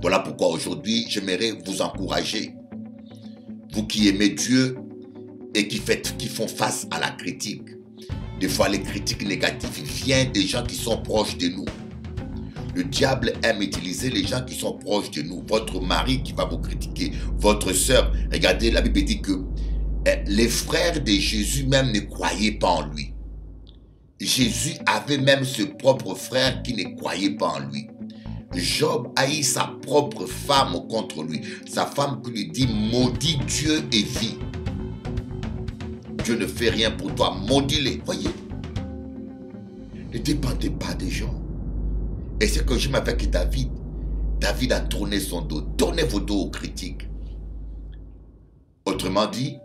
Voilà pourquoi aujourd'hui, j'aimerais vous encourager. Vous qui aimez Dieu et qui font face à la critique. Des fois, les critiques négatives viennent des gens qui sont proches de nous. Le diable aime utiliser les gens qui sont proches de nous. Votre mari qui va vous critiquer, votre soeur. Regardez, la Bible dit que les frères de Jésus même ne croyaient pas en lui. Jésus avait même ses propres frères qui ne croyaient pas en lui. Job haït sa propre femme contre lui. Sa femme qui lui dit « Maudit Dieu et vis ». Dieu ne fait rien pour toi, maudis-les. Voyez, ne dépendez pas des gens. Et c'est que j'aime avec David. David a tourné son dos. Tournez vos dos aux critiques. Autrement dit,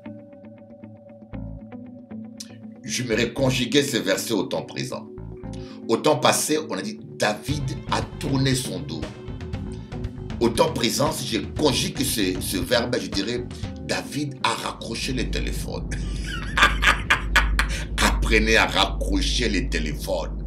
j'aimerais conjuguer ces versets au temps présent. Au temps passé, on a dit David a tourné son dos. Au temps présent, si je conjugue ce verbe, je dirais David a raccroché le téléphone. Apprenez à raccrocher les téléphones.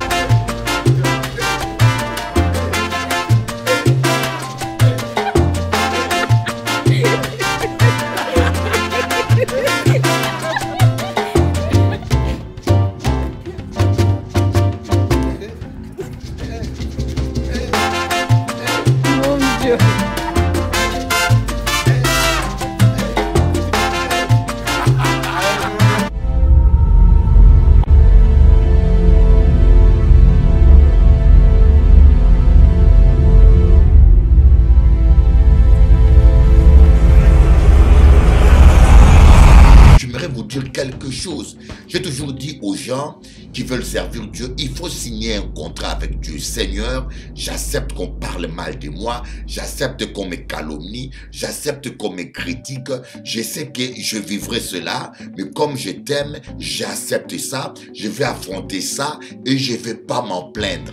Quelque chose. J'ai toujours dit aux gens qui veulent servir Dieu, il faut signer un contrat avec Dieu. Seigneur, j'accepte qu'on parle mal de moi, j'accepte qu'on me calomnie, j'accepte qu'on me critique, je sais que je vivrai cela, mais comme je t'aime, j'accepte ça, je vais affronter ça et je ne vais pas m'en plaindre.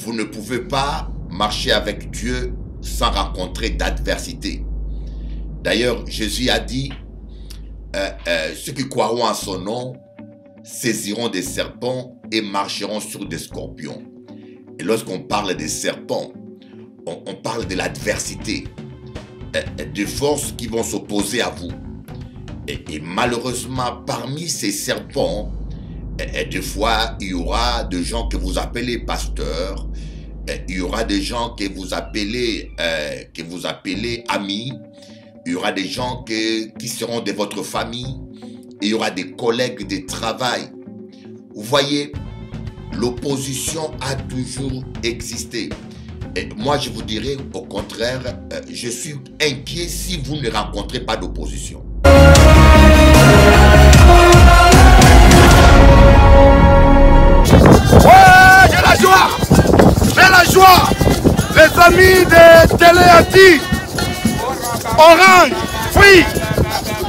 Vous ne pouvez pas marcher avec Dieu sans rencontrer d'adversité. D'ailleurs, Jésus a dit, ceux qui croiront en son nom saisiront des serpents et marcheront sur des scorpions. Et lorsqu'on parle des serpents, on parle de l'adversité, des forces qui vont s'opposer à vous. Et malheureusement, parmi ces serpents, des fois, il y aura des gens que vous appelez pasteurs, il y aura des gens que vous appelez amis, il y aura des gens qui seront de votre famille, il y aura des collègues de travail. Vous voyez, l'opposition a toujours existé. Et moi, je vous dirais, au contraire, je suis inquiet si vous ne rencontrez pas d'opposition. Ouais, j'ai la joie! J'ai la joie! Les amis de Téléati, Orange, Free,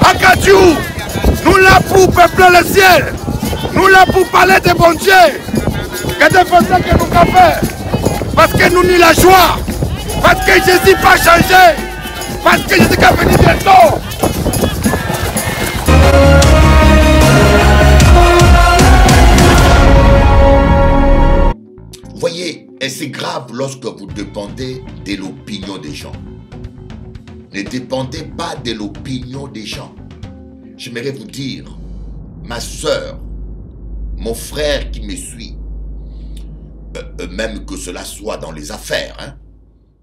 Akadjou, nous là pour peupler le ciel, nous là pour parler de bon Dieu, que de façon que nous avons fait, parce que nous n'y la joie, parce que Jésus pas changé, parce que Jésus va venir bientôt. Voyez, et c'est grave lorsque vous dépendez de l'opinion des gens. Ne dépendez pas de l'opinion des gens. J'aimerais vous dire, ma soeur, mon frère qui me suit, même que cela soit dans les affaires,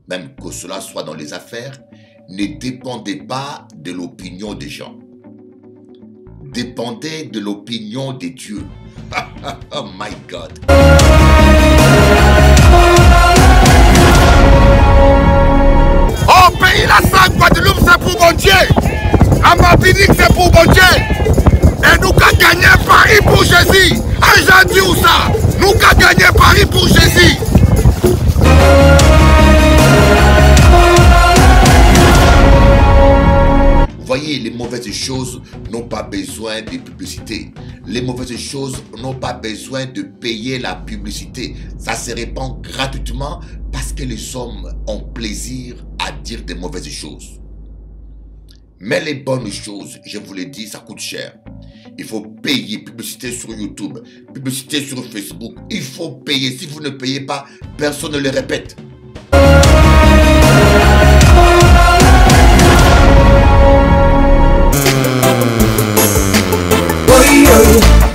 même que cela soit dans les affaires, ne dépendez pas de l'opinion des gens. Dépendez de l'opinion de Dieu. Oh my God. Au pays la sang, Guadeloupe c'est pour bon Dieu. À Martinique c'est pour bon Dieu. Et nous qu'à gagner Paris pour Jésus. Argentine ou ça, nous qu'à gagner Paris pour Jésus. Voyez, les mauvaises choses n'ont pas besoin de publicité. Les mauvaises choses n'ont pas besoin de payer la publicité. Ça se répand gratuitement parce que les hommes ont plaisir à dire des mauvaises choses. Mais les bonnes choses, je vous l'ai dit, ça coûte cher. Il faut payer, publicité sur YouTube, publicité sur Facebook. Il faut payer. Si vous ne payez pas, personne ne le répète.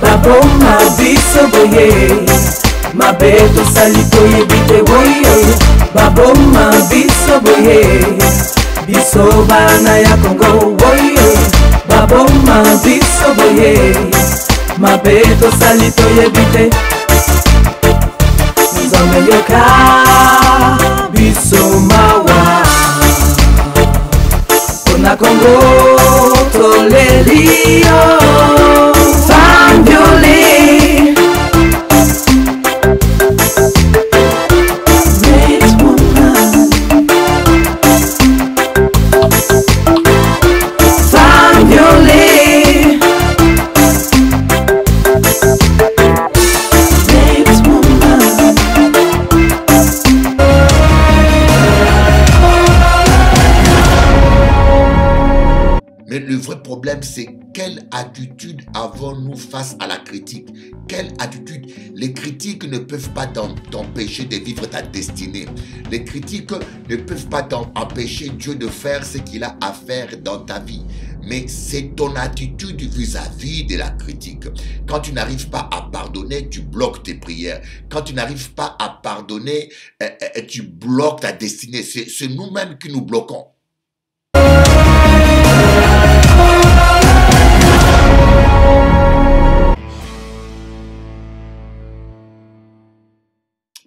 Baboma biso boye mabeto salitoye bite boye baboma biso boye biso bana ya Congo boye baboma biso boye mabeto salitoye bite nzambe yoka biso mawa na Congo tolelio femme violée great woman femme violée great woman. Mais le vrai problème, c'est quelle attitude avons-nous face à la critique? Quelle attitude? Les critiques ne peuvent pas t'empêcher de vivre ta destinée. Les critiques ne peuvent pas t'empêcher Dieu de faire ce qu'il a à faire dans ta vie. Mais c'est ton attitude vis-à-vis de la critique. Quand tu n'arrives pas à pardonner, tu bloques tes prières. Quand tu n'arrives pas à pardonner, tu bloques ta destinée. C'est nous-mêmes qui nous bloquons.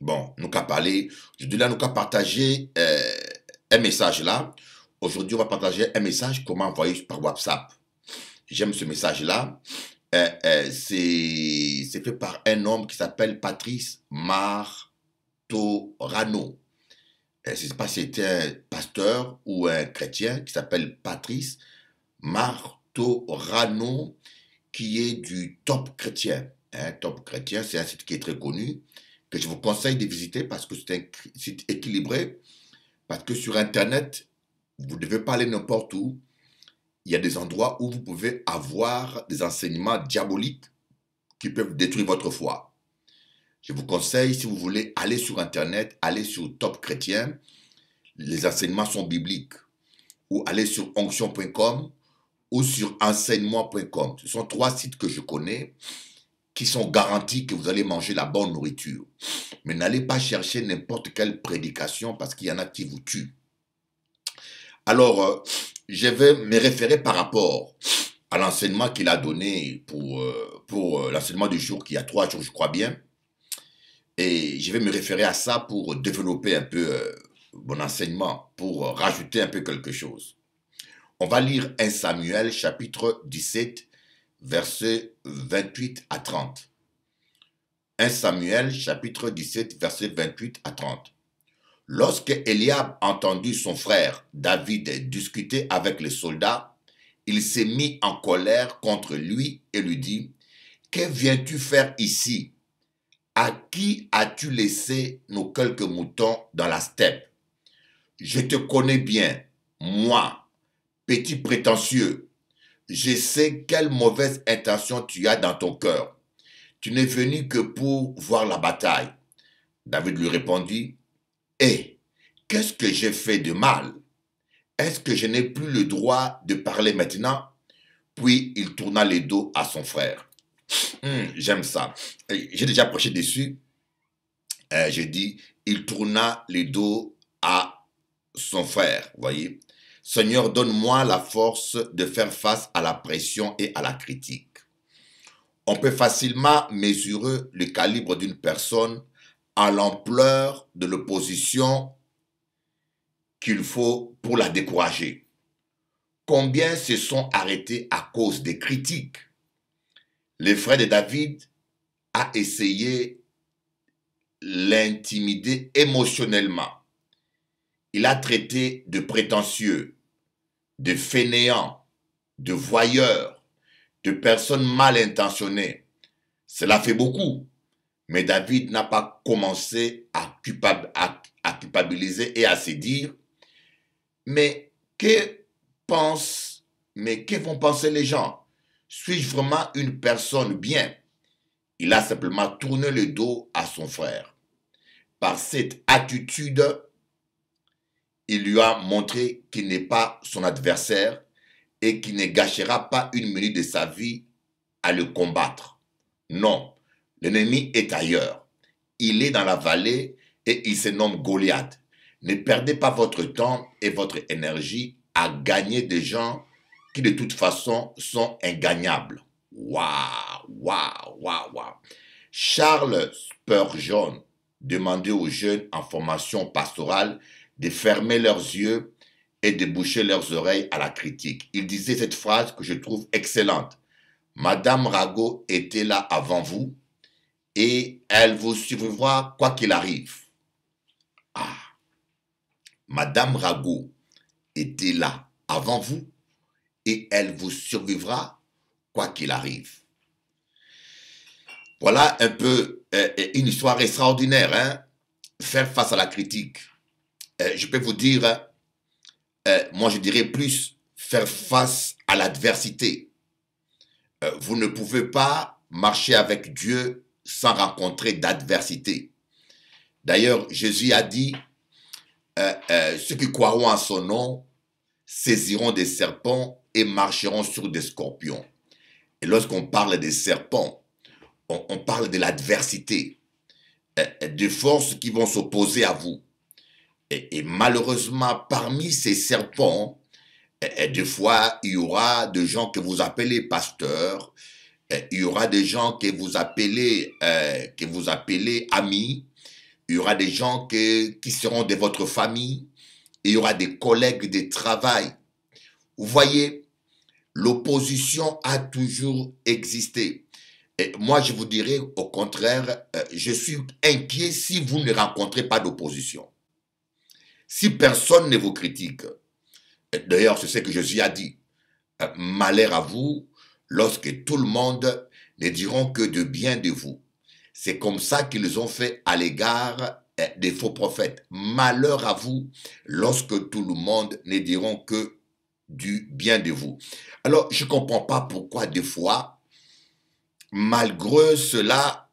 Bon, nous qu'à parler, aujourd'hui là, nous qu'à partager un message là. Aujourd'hui, on va partager un message comment envoyer par WhatsApp. J'aime ce message-là. C'est fait par un homme qui s'appelle Patrice Martorano. Je ne sais pas si c'est un pasteur ou un chrétien qui s'appelle Patrice Martorano, qui est du Top Chrétien. Top Chrétien, c'est un site qui est très connu, que je vous conseille de visiter parce que c'est un site équilibré. Parce que sur Internet, vous ne devez pas aller n'importe où. Il y a des endroits où vous pouvez avoir des enseignements diaboliques qui peuvent détruire votre foi. Je vous conseille, si vous voulez aller sur Internet, aller sur Top Chrétien. Les enseignements sont bibliques. Ou aller sur onction.com ou sur enseignement.com. Ce sont 3 sites que je connais qui sont garantis que vous allez manger la bonne nourriture. Mais n'allez pas chercher n'importe quelle prédication parce qu'il y en a qui vous tuent. Alors, je vais me référer par rapport à l'enseignement qu'il a donné pour l'enseignement du jour, qui a 3 jours, je crois bien. Et je vais me référer à ça pour développer un peu mon enseignement, pour rajouter un peu quelque chose. On va lire 1 Samuel, chapitre 17, versets 28 à 30. 1 Samuel, chapitre 17, versets 28 à 30. Lorsque Eliab entendit son frère David discuter avec les soldats, il s'est mis en colère contre lui et lui dit, « Que viens-tu faire ici? À qui as-tu laissé nos quelques moutons dans la steppe? Je te connais bien, moi, petit prétentieux. Je sais quelle mauvaise intention tu as dans ton cœur. Tu n'es venu que pour voir la bataille. » David lui répondit, « Eh, qu'est-ce que j'ai fait de mal? Est-ce que je n'ai plus le droit de parler maintenant? » Puis il tourna le dos à son frère. J'aime ça. J'ai déjà prêché dessus. J'ai dit, il tourna le dos à son frère. Vous voyez? Seigneur, donne-moi la force de faire face à la pression et à la critique. On peut facilement mesurer le calibre d'une personne à l'ampleur de l'opposition qu'il faut pour la décourager. Combien se sont arrêtés à cause des critiques? Le frère de David a essayé l'intimider émotionnellement. Il a traité de prétentieux, de fainéant, de voyeur, de personnes mal intentionnées. Cela fait beaucoup. Mais David n'a pas commencé à culpabiliser et à se dire, mais que vont penser les gens? Suis-je vraiment une personne bien? Il a simplement tourné le dos à son frère. Par cette attitude, il lui a montré qu'il n'est pas son adversaire et qu'il ne gâchera pas une minute de sa vie à le combattre. Non, l'ennemi est ailleurs. Il est dans la vallée et il se nomme Goliath. Ne perdez pas votre temps et votre énergie à gagner des gens qui de toute façon sont ingagnables. Waouh, waouh, waouh, waouh. Charles Spurgeon demandait aux jeunes en formation pastorale de fermer leurs yeux et de boucher leurs oreilles à la critique. Il disait cette phrase que je trouve excellente. Madame Rago était là avant vous et elle vous survivra quoi qu'il arrive. Ah, Madame Rago était là avant vous et elle vous survivra quoi qu'il arrive. Voilà un peu une histoire extraordinaire, hein? Faire face à la critique. Je peux vous dire, moi je dirais plus, faire face à l'adversité. Vous ne pouvez pas marcher avec Dieu sans rencontrer d'adversité. D'ailleurs, Jésus a dit, ceux qui croiront en son nom saisiront des serpents et marcheront sur des scorpions. Et lorsqu'on parle des serpents, on parle de l'adversité, de forces qui vont s'opposer à vous. Et malheureusement, parmi ces serpents, des fois, il y aura des gens que vous appelez pasteurs, il y aura des gens que vous appelez amis, il y aura des gens qui seront de votre famille, il y aura des collègues de travail. Vous voyez, l'opposition a toujours existé. Et moi, je vous dirais au contraire, je suis inquiet si vous ne rencontrez pas d'opposition. Si personne ne vous critique, d'ailleurs, c'est ce que Jésus a dit, malheur à vous lorsque tout le monde ne diront que de bien de vous. C'est comme ça qu'ils ont fait à l'égard des faux prophètes. Malheur à vous lorsque tout le monde ne diront que du bien de vous. Alors, je ne comprends pas pourquoi des fois, malgré cela,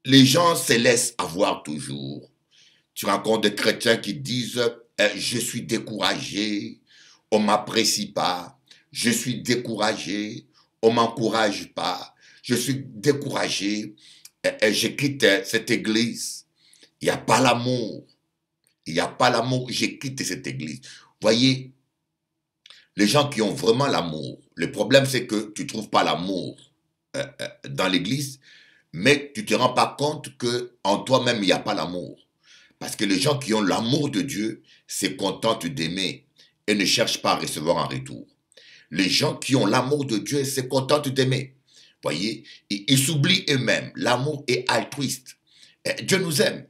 les gens se laissent avoir toujours. Tu rencontres des chrétiens qui disent « Je suis découragé, on ne m'apprécie pas, je suis découragé, on ne m'encourage pas, je suis découragé, je quitte cette église, il n'y a pas l'amour, il n'y a pas l'amour, je quitte cette église. » Voyez, les gens qui ont vraiment l'amour, le problème c'est que tu ne trouves pas l'amour dans l'église, mais tu ne te rends pas compte qu'en toi-même il n'y a pas l'amour. Parce que les gens qui ont l'amour de Dieu se contentent d'aimer et ne cherchent pas à recevoir en retour. Les gens qui ont l'amour de Dieu se contentent d'aimer. Voyez, ils s'oublient eux-mêmes. L'amour est altruiste. Dieu nous aime.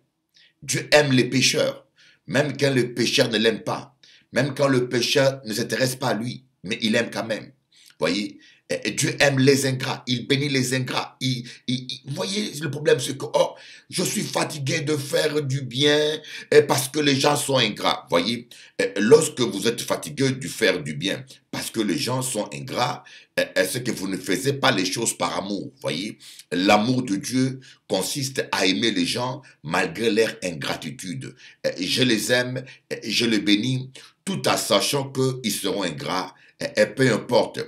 Dieu aime les pécheurs. Même quand le pécheur ne l'aime pas. Même quand le pécheur ne s'intéresse pas à lui. Mais il aime quand même. Voyez, Dieu aime les ingrats, il bénit les ingrats. Vous voyez, le problème c'est que je suis fatigué de faire du bien parce que les gens sont ingrats. Voyez, lorsque vous êtes fatigué de faire du bien parce que les gens sont ingrats, c'est que vous ne faites pas les choses par amour. Voyez, l'amour de Dieu consiste à aimer les gens malgré leur ingratitude. Je les aime, je les bénis, tout en sachant qu'ils seront ingrats. Et peu importe,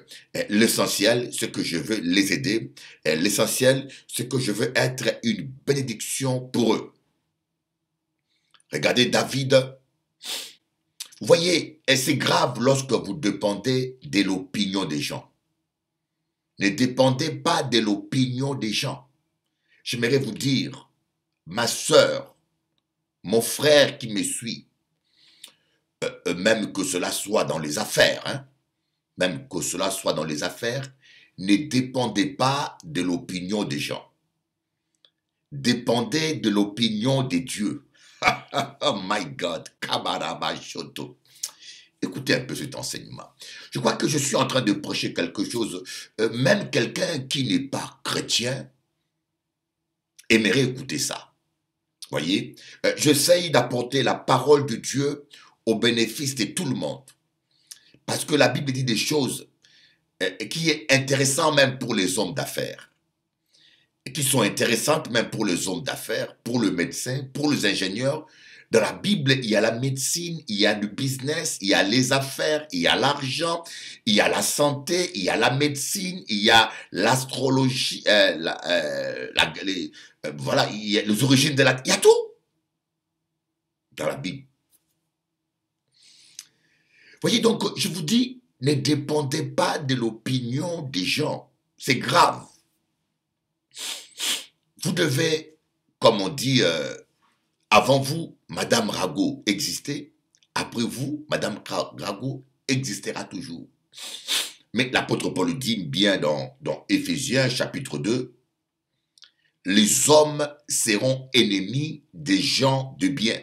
l'essentiel, c'est que je veux les aider. L'essentiel, c'est que je veux être une bénédiction pour eux. Regardez David. Vous voyez, et c'est grave lorsque vous dépendez de l'opinion des gens. Ne dépendez pas de l'opinion des gens. J'aimerais vous dire, ma sœur, mon frère qui me suit, même que cela soit dans les affaires, hein, même que cela soit dans les affaires, ne dépendez pas de l'opinion des gens. Dépendez de l'opinion des dieux. Oh my God, Kabarabashoto. Écoutez un peu cet enseignement. Je crois que je suis en train de prêcher quelque chose. Même quelqu'un qui n'est pas chrétien aimerait écouter ça. Voyez, j'essaye d'apporter la parole de Dieu au bénéfice de tout le monde. Parce que la Bible dit des choses qui est intéressant même pour les hommes d'affaires, qui sont intéressantes même pour les hommes d'affaires, pour le médecin, pour les ingénieurs. Dans la Bible, il y a la médecine, il y a le business, il y a les affaires, il y a l'argent, il y a la santé, il y a la médecine, il y a l'astrologie, voilà, il y a les origines de la... Il y a tout dans la Bible. Voyez donc, je vous dis, ne dépendez pas de l'opinion des gens. C'est grave. Vous devez, comme on dit, avant vous, Madame Rago existait. Après vous, Madame Rago existera toujours. Mais l'apôtre Paul dit bien dans Éphésiens chapitre 2, les hommes seront ennemis des gens de bien.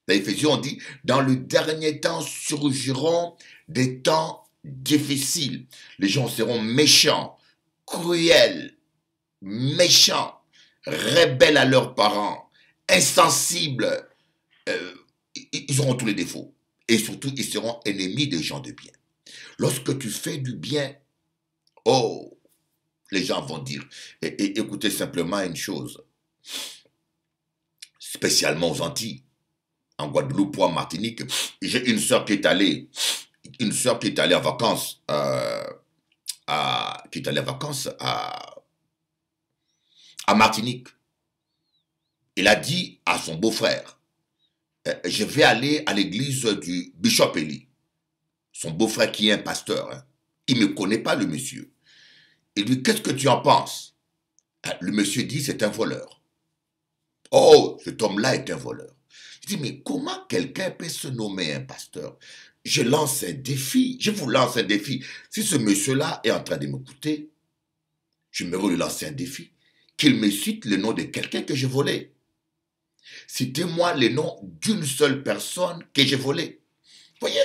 Dans Éphésiens, on dit, dans le dernier temps surgiront des temps difficiles. Les gens seront méchants, cruels, méchants, rebelles à leurs parents, insensibles. Ils auront tous les défauts. Et surtout, ils seront ennemis des gens de bien. Lorsque tu fais du bien, oh, les gens vont dire, et écoutez simplement une chose, spécialement aux Antilles, en Guadeloupe ou en Martinique, j'ai une sœur qui est allée en vacances, à Martinique. Il a dit à son beau-frère, je vais aller à l'église du Bishop Eli. Son beau-frère qui est un pasteur, hein. Il ne me connaît pas, le monsieur. Il dit, qu'est-ce que tu en penses? Le monsieur dit, c'est un voleur. Oh, cet homme-là est un voleur. Je dis, mais comment quelqu'un peut se nommer un pasteur? Je lance un défi, je vous lance un défi. Si ce monsieur-là est en train de m'écouter, je me lui lancer un défi. Qu'il me cite le nom de quelqu'un que j'ai volé. Citez-moi le nom d'une seule personne que j'ai volé. Voyez?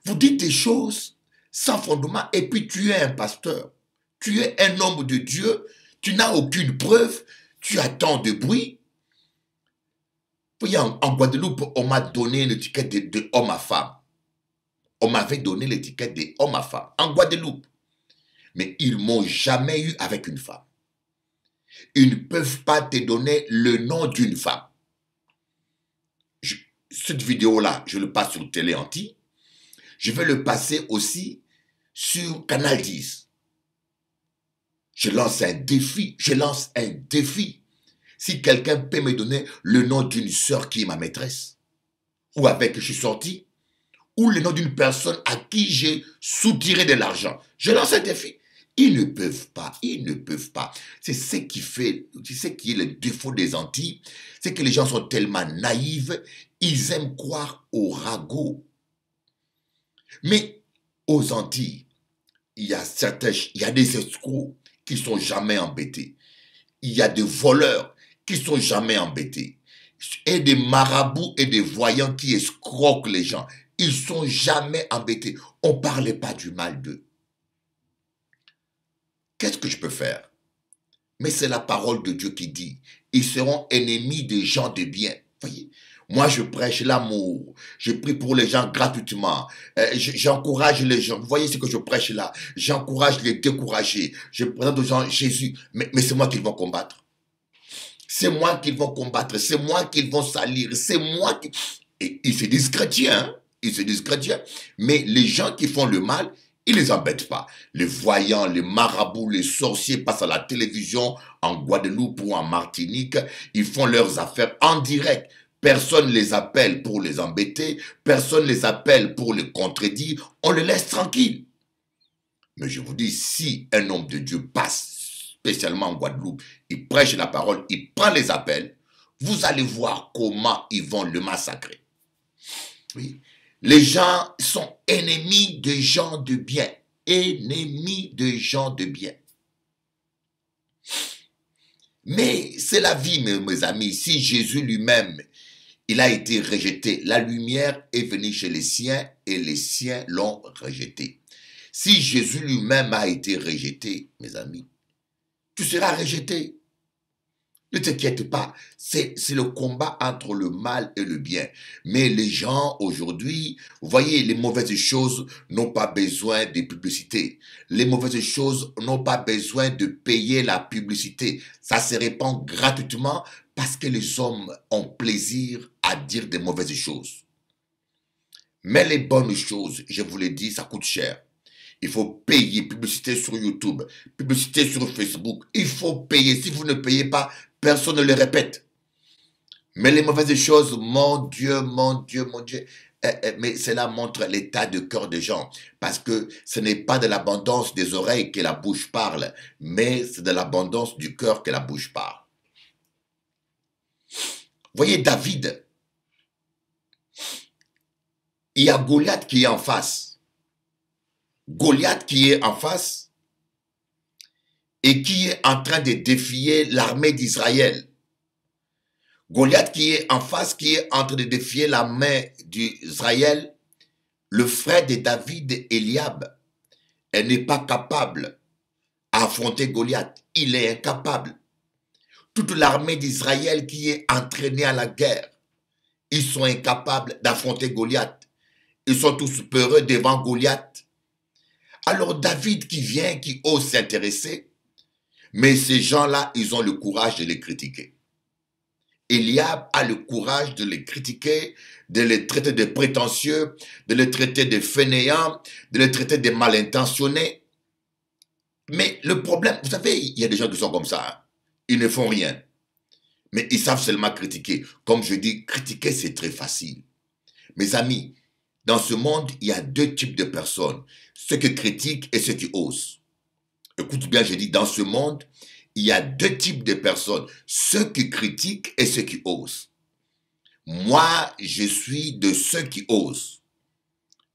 Vous dites des choses sans fondement et puis tu es un pasteur. Tu es un homme de Dieu. Tu n'as aucune preuve. Tu attends de bruit. Vous voyez, en Guadeloupe, on m'a donné l'étiquette de homme à femme. On m'avait donné l'étiquette de homme à femme. En Guadeloupe. Mais ils ne m'ont jamais eu avec une femme. Ils ne peuvent pas te donner le nom d'une femme. Cette vidéo-là, je le passe sur Télé Antilles. Je vais le passer aussi sur Canal 10. Je lance un défi. Si quelqu'un peut me donner le nom d'une sœur qui est ma maîtresse, ou avec qui je suis sorti, ou le nom d'une personne à qui j'ai soutiré de l'argent, je lance un défi. Ils ne peuvent pas. C'est ce qui est le défaut des Antilles, c'est que les gens sont tellement naïfs, ils aiment croire au ragot. Mais aux Antilles, il y a des escrocs qui ne sont jamais embêtés. Il y a des voleurs qui ne sont jamais embêtés. Et des marabouts et des voyants qui escroquent les gens. Ils ne sont jamais embêtés. On ne parlait pas du mal d'eux. Qu'est-ce que je peux faire? Mais c'est la parole de Dieu qui dit, ils seront ennemis des gens de bien. Voyez? Moi, je prêche l'amour. Je prie pour les gens gratuitement. J'encourage les gens. Vous voyez ce que je prêche là? J'encourage les découragés. Je présente aux gens Jésus. Mais c'est moi qu'ils vont combattre. C'est moi qu'ils vont combattre. C'est moi qu'ils vont salir. C'est moi qui... Et ils se disent chrétiens. Hein? Ils se disent chrétiens. Mais les gens qui font le mal, ils ne les embêtent pas. Les voyants, les marabouts, les sorciers passent à la télévision en Guadeloupe ou en Martinique. Ils font leurs affaires en direct. Personne ne les appelle pour les embêter. Personne ne les appelle pour les contredire. On les laisse tranquilles. Mais je vous dis, si un homme de Dieu passe, spécialement en Guadeloupe, il prêche la parole, il prend les appels, vous allez voir comment ils vont le massacrer. Oui. Les gens sont ennemis de gens de bien. Ennemis de gens de bien. Mais c'est la vie, mes amis. Si Jésus lui-même, il a été rejeté, la lumière est venue chez les siens et les siens l'ont rejeté. Si Jésus lui-même a été rejeté, mes amis, tu seras rejeté. Ne t'inquiète pas, c'est le combat entre le mal et le bien. Mais les gens aujourd'hui, vous voyez, les mauvaises choses n'ont pas besoin de publicité. Les mauvaises choses n'ont pas besoin de payer la publicité. Ça se répand gratuitement parce que les hommes ont plaisir à dire des mauvaises choses. Mais les bonnes choses, je vous l'ai dit, ça coûte cher. Il faut payer, publicité sur YouTube, publicité sur Facebook. Il faut payer. Si vous ne payez pas, personne ne le répète. Mais les mauvaises choses, mon Dieu, mon Dieu, mon Dieu. Mais cela montre l'état de cœur des gens. Parce que ce n'est pas de l'abondance des oreilles que la bouche parle, mais c'est de l'abondance du cœur que la bouche parle. Voyez David. Il y a Goliath qui est en face. Goliath qui est en face et qui est en train de défier l'armée d'Israël. Goliath qui est en face, qui est en train de défier l'armée d'Israël, le frère de David, Eliab, elle n'est pas capable d'affronter Goliath. Il est incapable. Toute l'armée d'Israël qui est entraînée à la guerre, ils sont incapables d'affronter Goliath. Ils sont tous peureux devant Goliath. Alors David qui vient, qui ose s'intéresser, mais ces gens-là, ils ont le courage de les critiquer. Eliab a le courage de les critiquer, de les traiter de prétentieux, de les traiter de fainéants, de les traiter de mal intentionnés. Mais le problème, vous savez, il y a des gens qui sont comme ça, hein. Ils ne font rien, mais ils savent seulement critiquer. Comme je dis, critiquer c'est très facile. Mes amis, dans ce monde, il y a deux types de personnes. Ceux qui critiquent et ceux qui osent. Écoute bien, je dis, dans ce monde, il y a deux types de personnes. Ceux qui critiquent et ceux qui osent. Moi, je suis de ceux qui osent.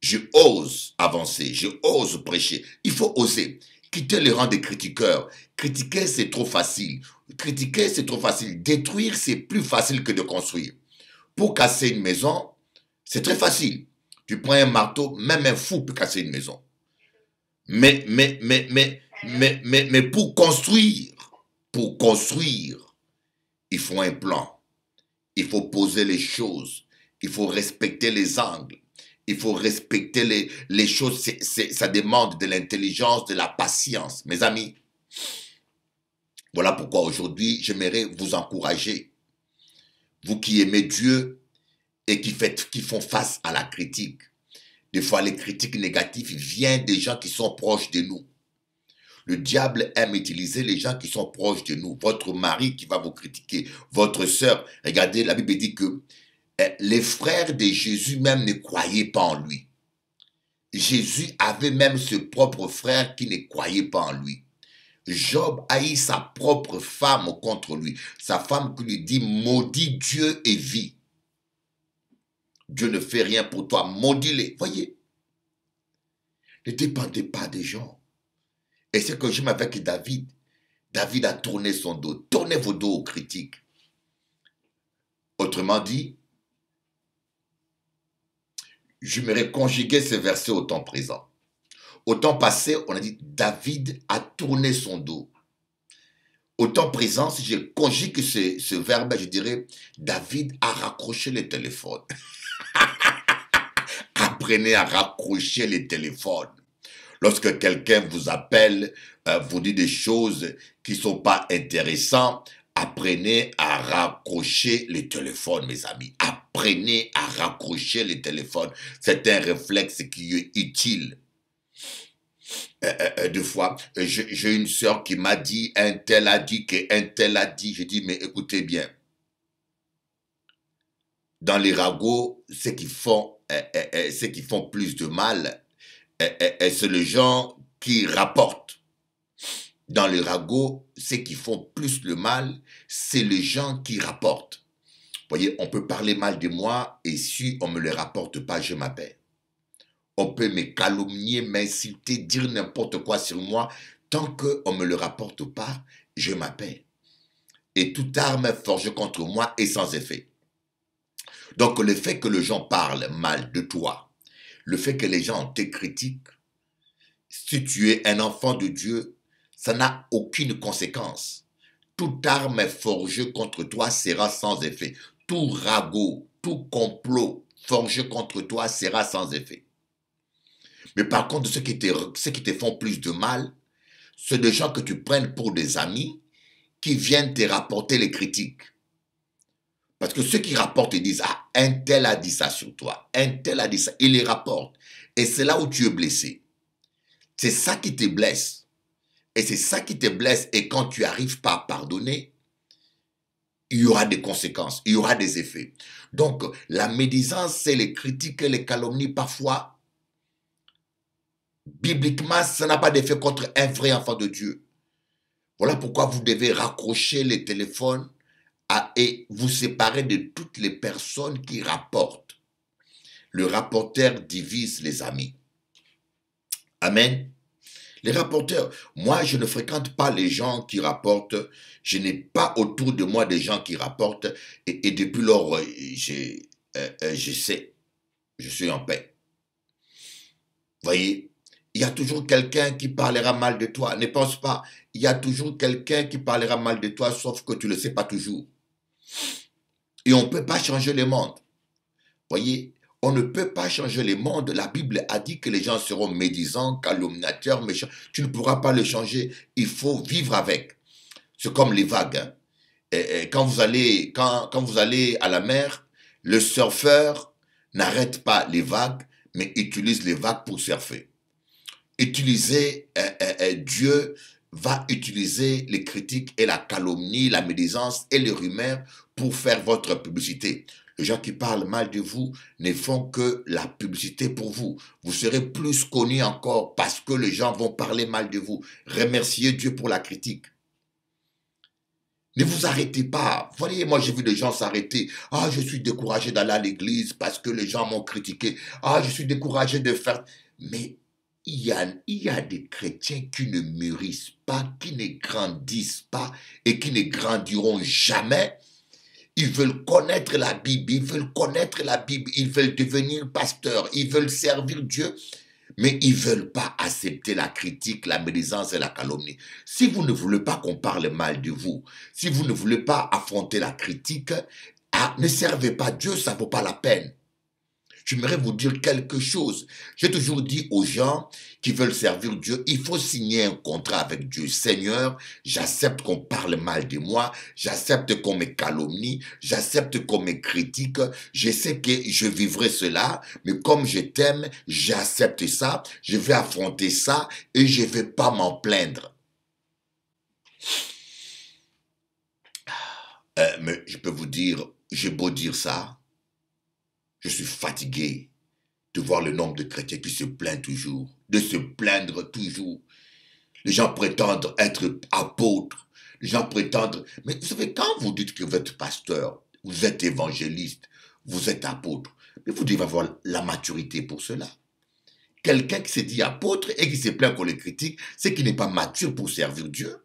Je ose avancer, je ose prêcher. Il faut oser. Quitter le rang des critiqueurs. Critiquer, c'est trop facile. Critiquer, c'est trop facile. Détruire, c'est plus facile que de construire. Pour casser une maison, c'est très facile. Tu prends un marteau, même un fou peut casser une maison. Mais pour construire, il faut un plan. Il faut poser les choses. Il faut respecter les angles. Il faut respecter les choses. Ça demande de l'intelligence, de la patience. Mes amis, voilà pourquoi aujourd'hui, j'aimerais vous encourager. Vous qui aimez Dieu et qui font face à la critique. Des fois, les critiques négatives viennent des gens qui sont proches de nous. Le diable aime utiliser les gens qui sont proches de nous. Votre mari qui va vous critiquer, votre sœur. Regardez, la Bible dit que les frères de Jésus même ne croyaient pas en lui. Jésus avait même ses propres frères qui ne croyaient pas en lui. Job haït sa propre femme contre lui. Sa femme qui lui dit, maudit Dieu et vis. Dieu ne fait rien pour toi, maudis-les. Voyez, ne dépendez pas des gens. Et c'est que j'aime avec David. David a tourné son dos. Tournez vos dos aux critiques. Autrement dit, j'aimerais conjuguer ce verset au temps présent. Au temps passé, on a dit David a tourné son dos. Au temps présent, si je conjugue ce verbe, je dirais David a raccroché le téléphone. Apprenez à raccrocher les téléphones. Lorsque quelqu'un vous appelle, vous dit des choses qui ne sont pas intéressantes, apprenez à raccrocher les téléphones, mes amis. Apprenez à raccrocher les téléphones. C'est un réflexe qui est utile. Deux fois, j'ai une sœur qui m'a dit, un tel a dit qu'un tel a dit. J'ai dit, mais écoutez bien. Dans les ragots, ceux qui font plus de mal, c'est les gens qui rapportent. Dans les ragots, ceux qui font plus le mal, c'est les gens qui rapportent. Vous voyez, on peut parler mal de moi et si on ne me le rapporte pas, je m'appelle. On peut me calomnier, m'insulter, dire n'importe quoi sur moi. Tant qu'on ne me le rapporte pas, je m'appelle. Et toute arme forgée contre moi est sans effet. Donc le fait que les gens parlent mal de toi, le fait que les gens te critiquent, si tu es un enfant de Dieu, ça n'a aucune conséquence. toute arme forgée contre toi sera sans effet. Tout ragot, tout complot forgé contre toi sera sans effet. Mais par contre, ceux qui te font plus de mal, c'est des gens que tu prennes pour des amis qui viennent te rapporter les critiques. Parce que ceux qui rapportent, ils disent, ah, un tel a dit ça sur toi, un tel a dit ça, ils les rapportent. Et c'est là où tu es blessé. C'est ça qui te blesse. Et c'est ça qui te blesse. Et quand tu n'arrives pas à pardonner, il y aura des conséquences, il y aura des effets. Donc, la médisance, c'est les critiques et les calomnies parfois. Bibliquement, ça n'a pas d'effet contre un vrai enfant de Dieu. Voilà pourquoi vous devez raccrocher les téléphones et vous séparer de toutes les personnes qui rapportent. Le rapporteur divise les amis. Amen. Les rapporteurs, moi je ne fréquente pas les gens qui rapportent, je n'ai pas autour de moi des gens qui rapportent et depuis lors je sais, je suis en paix. Voyez, il y a toujours quelqu'un qui parlera mal de toi, ne pense pas, il y a toujours quelqu'un qui parlera mal de toi sauf que tu ne le sais pas toujours. Et on ne peut pas changer le monde. Voyez, on ne peut pas changer le monde. La Bible a dit que les gens seront médisants, calomniateurs, méchants. Tu ne pourras pas le changer. Il faut vivre avec. C'est comme les vagues. Hein. Quand vous allez à la mer, le surfeur n'arrête pas les vagues, mais utilise les vagues pour surfer. Dieu va utiliser les critiques et la calomnie, la médisance et les rumeurs pour faire votre publicité. Les gens qui parlent mal de vous ne font que la publicité pour vous. Vous serez plus connu encore parce que les gens vont parler mal de vous. Remerciez Dieu pour la critique. Ne vous arrêtez pas. Voyez, moi j'ai vu des gens s'arrêter. Ah, je suis découragé d'aller à l'église parce que les gens m'ont critiqué. Ah, je suis découragé de faire... Mais il y a des chrétiens qui ne mûrissent pas, qui ne grandissent pas et qui ne grandiront jamais. Ils veulent connaître la Bible, ils veulent devenir pasteurs, ils veulent servir Dieu, mais ils ne veulent pas accepter la critique, la médisance et la calomnie. Si vous ne voulez pas qu'on parle mal de vous, si vous ne voulez pas affronter la critique, ne servez pas Dieu, ça ne vaut pas la peine. J'aimerais vous dire quelque chose. J'ai toujours dit aux gens qui veulent servir Dieu, il faut signer un contrat avec Dieu. Seigneur, j'accepte qu'on parle mal de moi, j'accepte qu'on me calomnie, j'accepte qu'on me critique. Je sais que je vivrai cela, mais comme je t'aime, j'accepte ça, je vais affronter ça et je ne vais pas m'en plaindre. Mais je peux vous dire, j'ai beau dire ça, je suis fatigué de voir le nombre de chrétiens qui se plaignent toujours, de se plaindre toujours. Les gens prétendent être apôtres, les gens prétendent... Mais vous savez, quand vous dites que vous êtes pasteur, vous êtes évangéliste, vous êtes apôtre, mais vous devez avoir la maturité pour cela. Quelqu'un qui se dit apôtre et qui se plaint qu'on les critique, c'est qu'il n'est pas mature pour servir Dieu.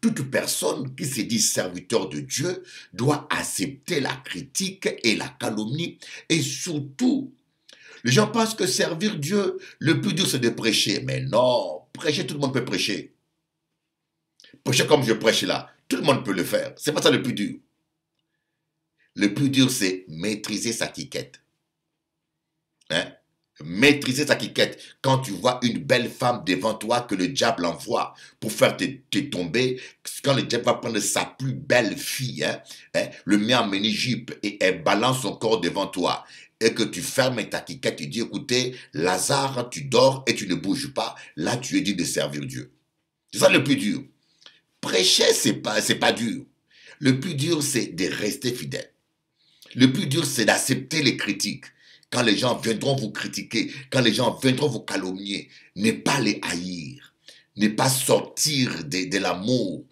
Toute personne qui se dit serviteur de Dieu doit accepter la critique et la calomnie. Et surtout, les gens pensent que servir Dieu, le plus dur c'est de prêcher. Mais non, prêcher, tout le monde peut prêcher. Prêcher comme je prêche là, tout le monde peut le faire. C'est pas ça le plus dur. Le plus dur c'est maîtriser sa quiquette. Hein? Maîtriser sa quiquette. Quand tu vois une belle femme devant toi que le diable envoie pour faire te tomber, quand le diable va prendre sa plus belle fille, le met en mini-jupe et elle balance son corps devant toi et que tu fermes ta quiquette, tu dis écoutez, Lazare, tu dors et tu ne bouges pas, là tu es dit de servir Dieu. C'est ça le plus dur. Prêcher, c'est pas dur. Le plus dur, c'est de rester fidèle. Le plus dur, c'est d'accepter les critiques. Quand les gens viendront vous critiquer, quand les gens viendront vous calomnier, ne pas les haïr, ne pas sortir de l'amour,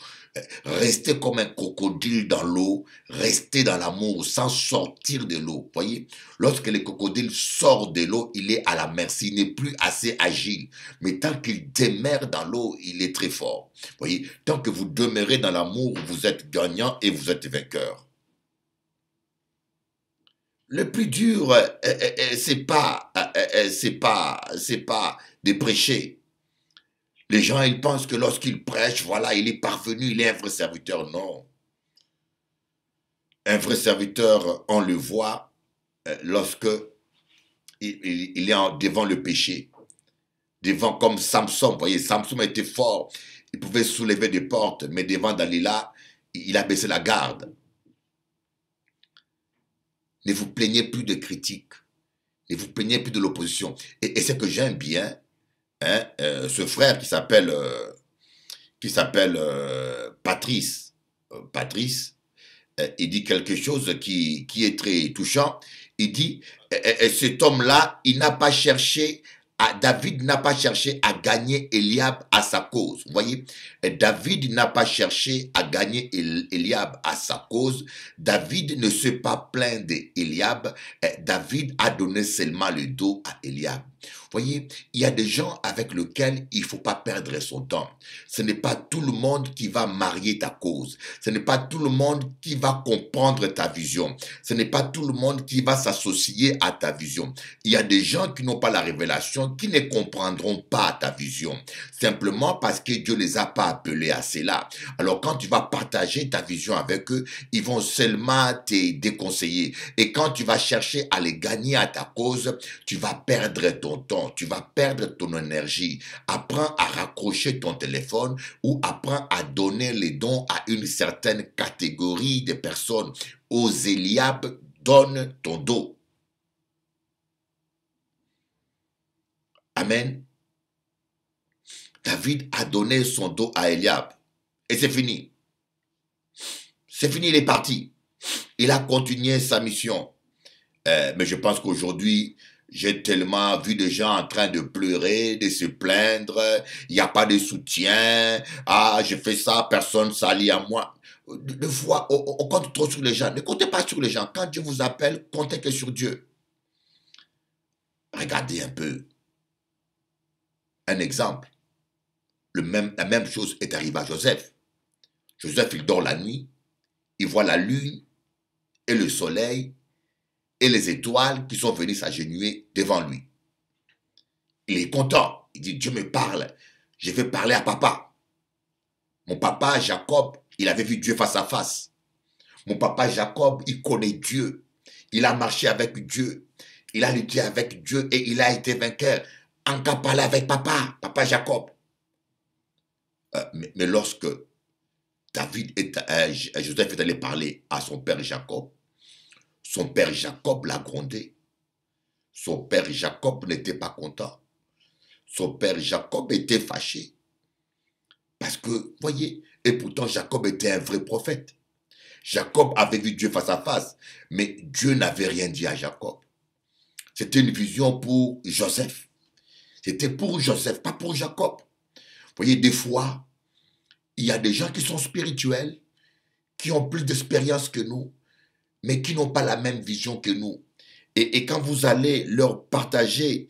rester comme un crocodile dans l'eau, rester dans l'amour sans sortir de l'eau. Voyez, lorsque le crocodile sort de l'eau, il est à la merci, il n'est plus assez agile. Mais tant qu'il demeure dans l'eau, il est très fort. Voyez, tant que vous demeurez dans l'amour, vous êtes gagnant et vous êtes vainqueur. Le plus dur, c'est pas de prêcher. Les gens, ils pensent que lorsqu'il prêche, voilà, il est parvenu, il est un vrai serviteur. Non. Un vrai serviteur, on le voit lorsque il est devant le péché. Devant comme Samson, vous voyez, Samson était fort. Il pouvait soulever des portes, mais devant Dalila, il a baissé la garde. Ne vous plaignez plus de critiques. Ne vous plaignez plus de l'opposition. Et c'est que j'aime bien hein, ce frère qui s'appelle Patrice. Patrice, il dit quelque chose qui est très touchant. Il dit, cet homme-là, il n'a pas cherché David n'a pas cherché à gagner Eliab à sa cause. Vous voyez, David n'a pas cherché à gagner Eliab à sa cause. David ne s'est pas plaint d'Eliab. David a donné seulement le dos à Eliab. Vous voyez, il y a des gens avec lesquels il ne faut pas perdre son temps. Ce n'est pas tout le monde qui va marier ta cause. Ce n'est pas tout le monde qui va comprendre ta vision. Ce n'est pas tout le monde qui va s'associer à ta vision. Il y a des gens qui n'ont pas la révélation, qui ne comprendront pas ta vision. Simplement parce que Dieu ne les a pas appelés à cela. Alors quand tu vas partager ta vision avec eux, ils vont seulement te déconseiller. Et quand tu vas chercher à les gagner à ta cause, tu vas perdre ton temps. Tu vas perdre ton énergie. Apprends à raccrocher ton téléphone ou apprends à donner les dons à une certaine catégorie de personnes. Aux Eliab, donne ton dos. Amen. David a donné son dos à Eliab. Et c'est fini. C'est fini, il est parti. Il a continué sa mission. Mais je pense qu'aujourd'hui, j'ai tellement vu des gens en train de pleurer, de se plaindre. Il n'y a pas de soutien. Ah, j'ai fait ça, personne s'allie à moi. Des fois, on compte trop sur les gens. Ne comptez pas sur les gens. Quand Dieu vous appelle, comptez que sur Dieu. Regardez un peu. Un exemple. La même chose est arrivée à Joseph. Joseph, il dort la nuit. Il voit la lune et le soleil et les étoiles qui sont venues s'agenouiller devant lui. Il est content. Il dit, Dieu me parle. Je vais parler à papa. Mon papa, Jacob, il avait vu Dieu face à face. Mon papa, Jacob, il connaît Dieu. Il a marché avec Dieu. Il a lutté avec Dieu et il a été vainqueur. En cas parler avec papa, papa Jacob. Mais lorsque Joseph est allé parler à son père Jacob l'a grondé. Son père Jacob n'était pas content. Son père Jacob était fâché. Parce que, voyez, et pourtant Jacob était un vrai prophète. Jacob avait vu Dieu face à face, mais Dieu n'avait rien dit à Jacob. C'était une vision pour Joseph. C'était pour Joseph, pas pour Jacob. Vous voyez, des fois, il y a des gens qui sont spirituels, qui ont plus d'expérience que nous, mais qui n'ont pas la même vision que nous. Et quand vous allez leur partager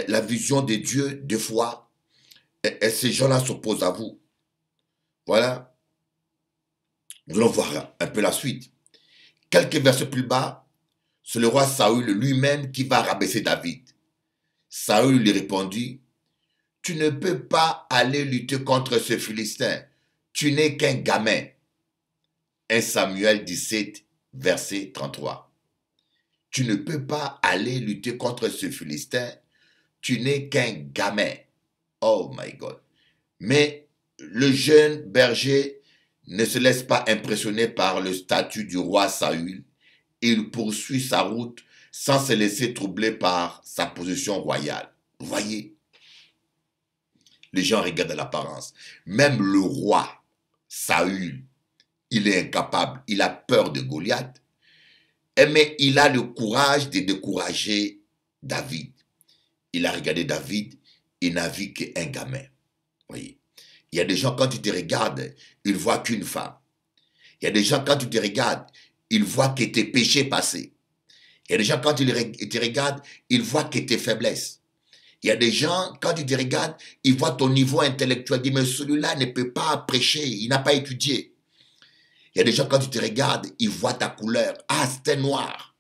la vision de Dieu, des fois, ces gens-là s'opposent à vous. Voilà. Nous allons voir un peu la suite. Quelques versets plus bas, c'est le roi Saül lui-même qui va rabaisser David. Saül lui répondit, « Tu ne peux pas aller lutter contre ce Philistin. Tu n'es qu'un gamin. » 1 Samuel 17, verset 33. Tu ne peux pas aller lutter contre ce Philistin. Tu n'es qu'un gamin. Oh my God. Mais le jeune berger ne se laisse pas impressionner par le statut du roi Saül. Il poursuit sa route sans se laisser troubler par sa position royale. Vous voyez? Les gens regardent l'apparence. Même le roi Saül, il est incapable. Il a peur de Goliath. Mais il a le courage de décourager David. Il a regardé David, il n'a vu qu'un gamin. Voyez. Il y a des gens, quand ils te regardent, ils ne voient qu'une femme. Il y a des gens, quand ils te regardent, ils voient que tes péchés passés. Il y a des gens, quand ils te regardent, ils voient que tes faiblesses. Il y a des gens, quand ils te regardent, ils voient ton niveau intellectuel. Ils disent, mais celui-là ne peut pas prêcher, il n'a pas étudié. Il y a des gens, quand ils te regardent, ils voient ta couleur. Ah, c'était noir.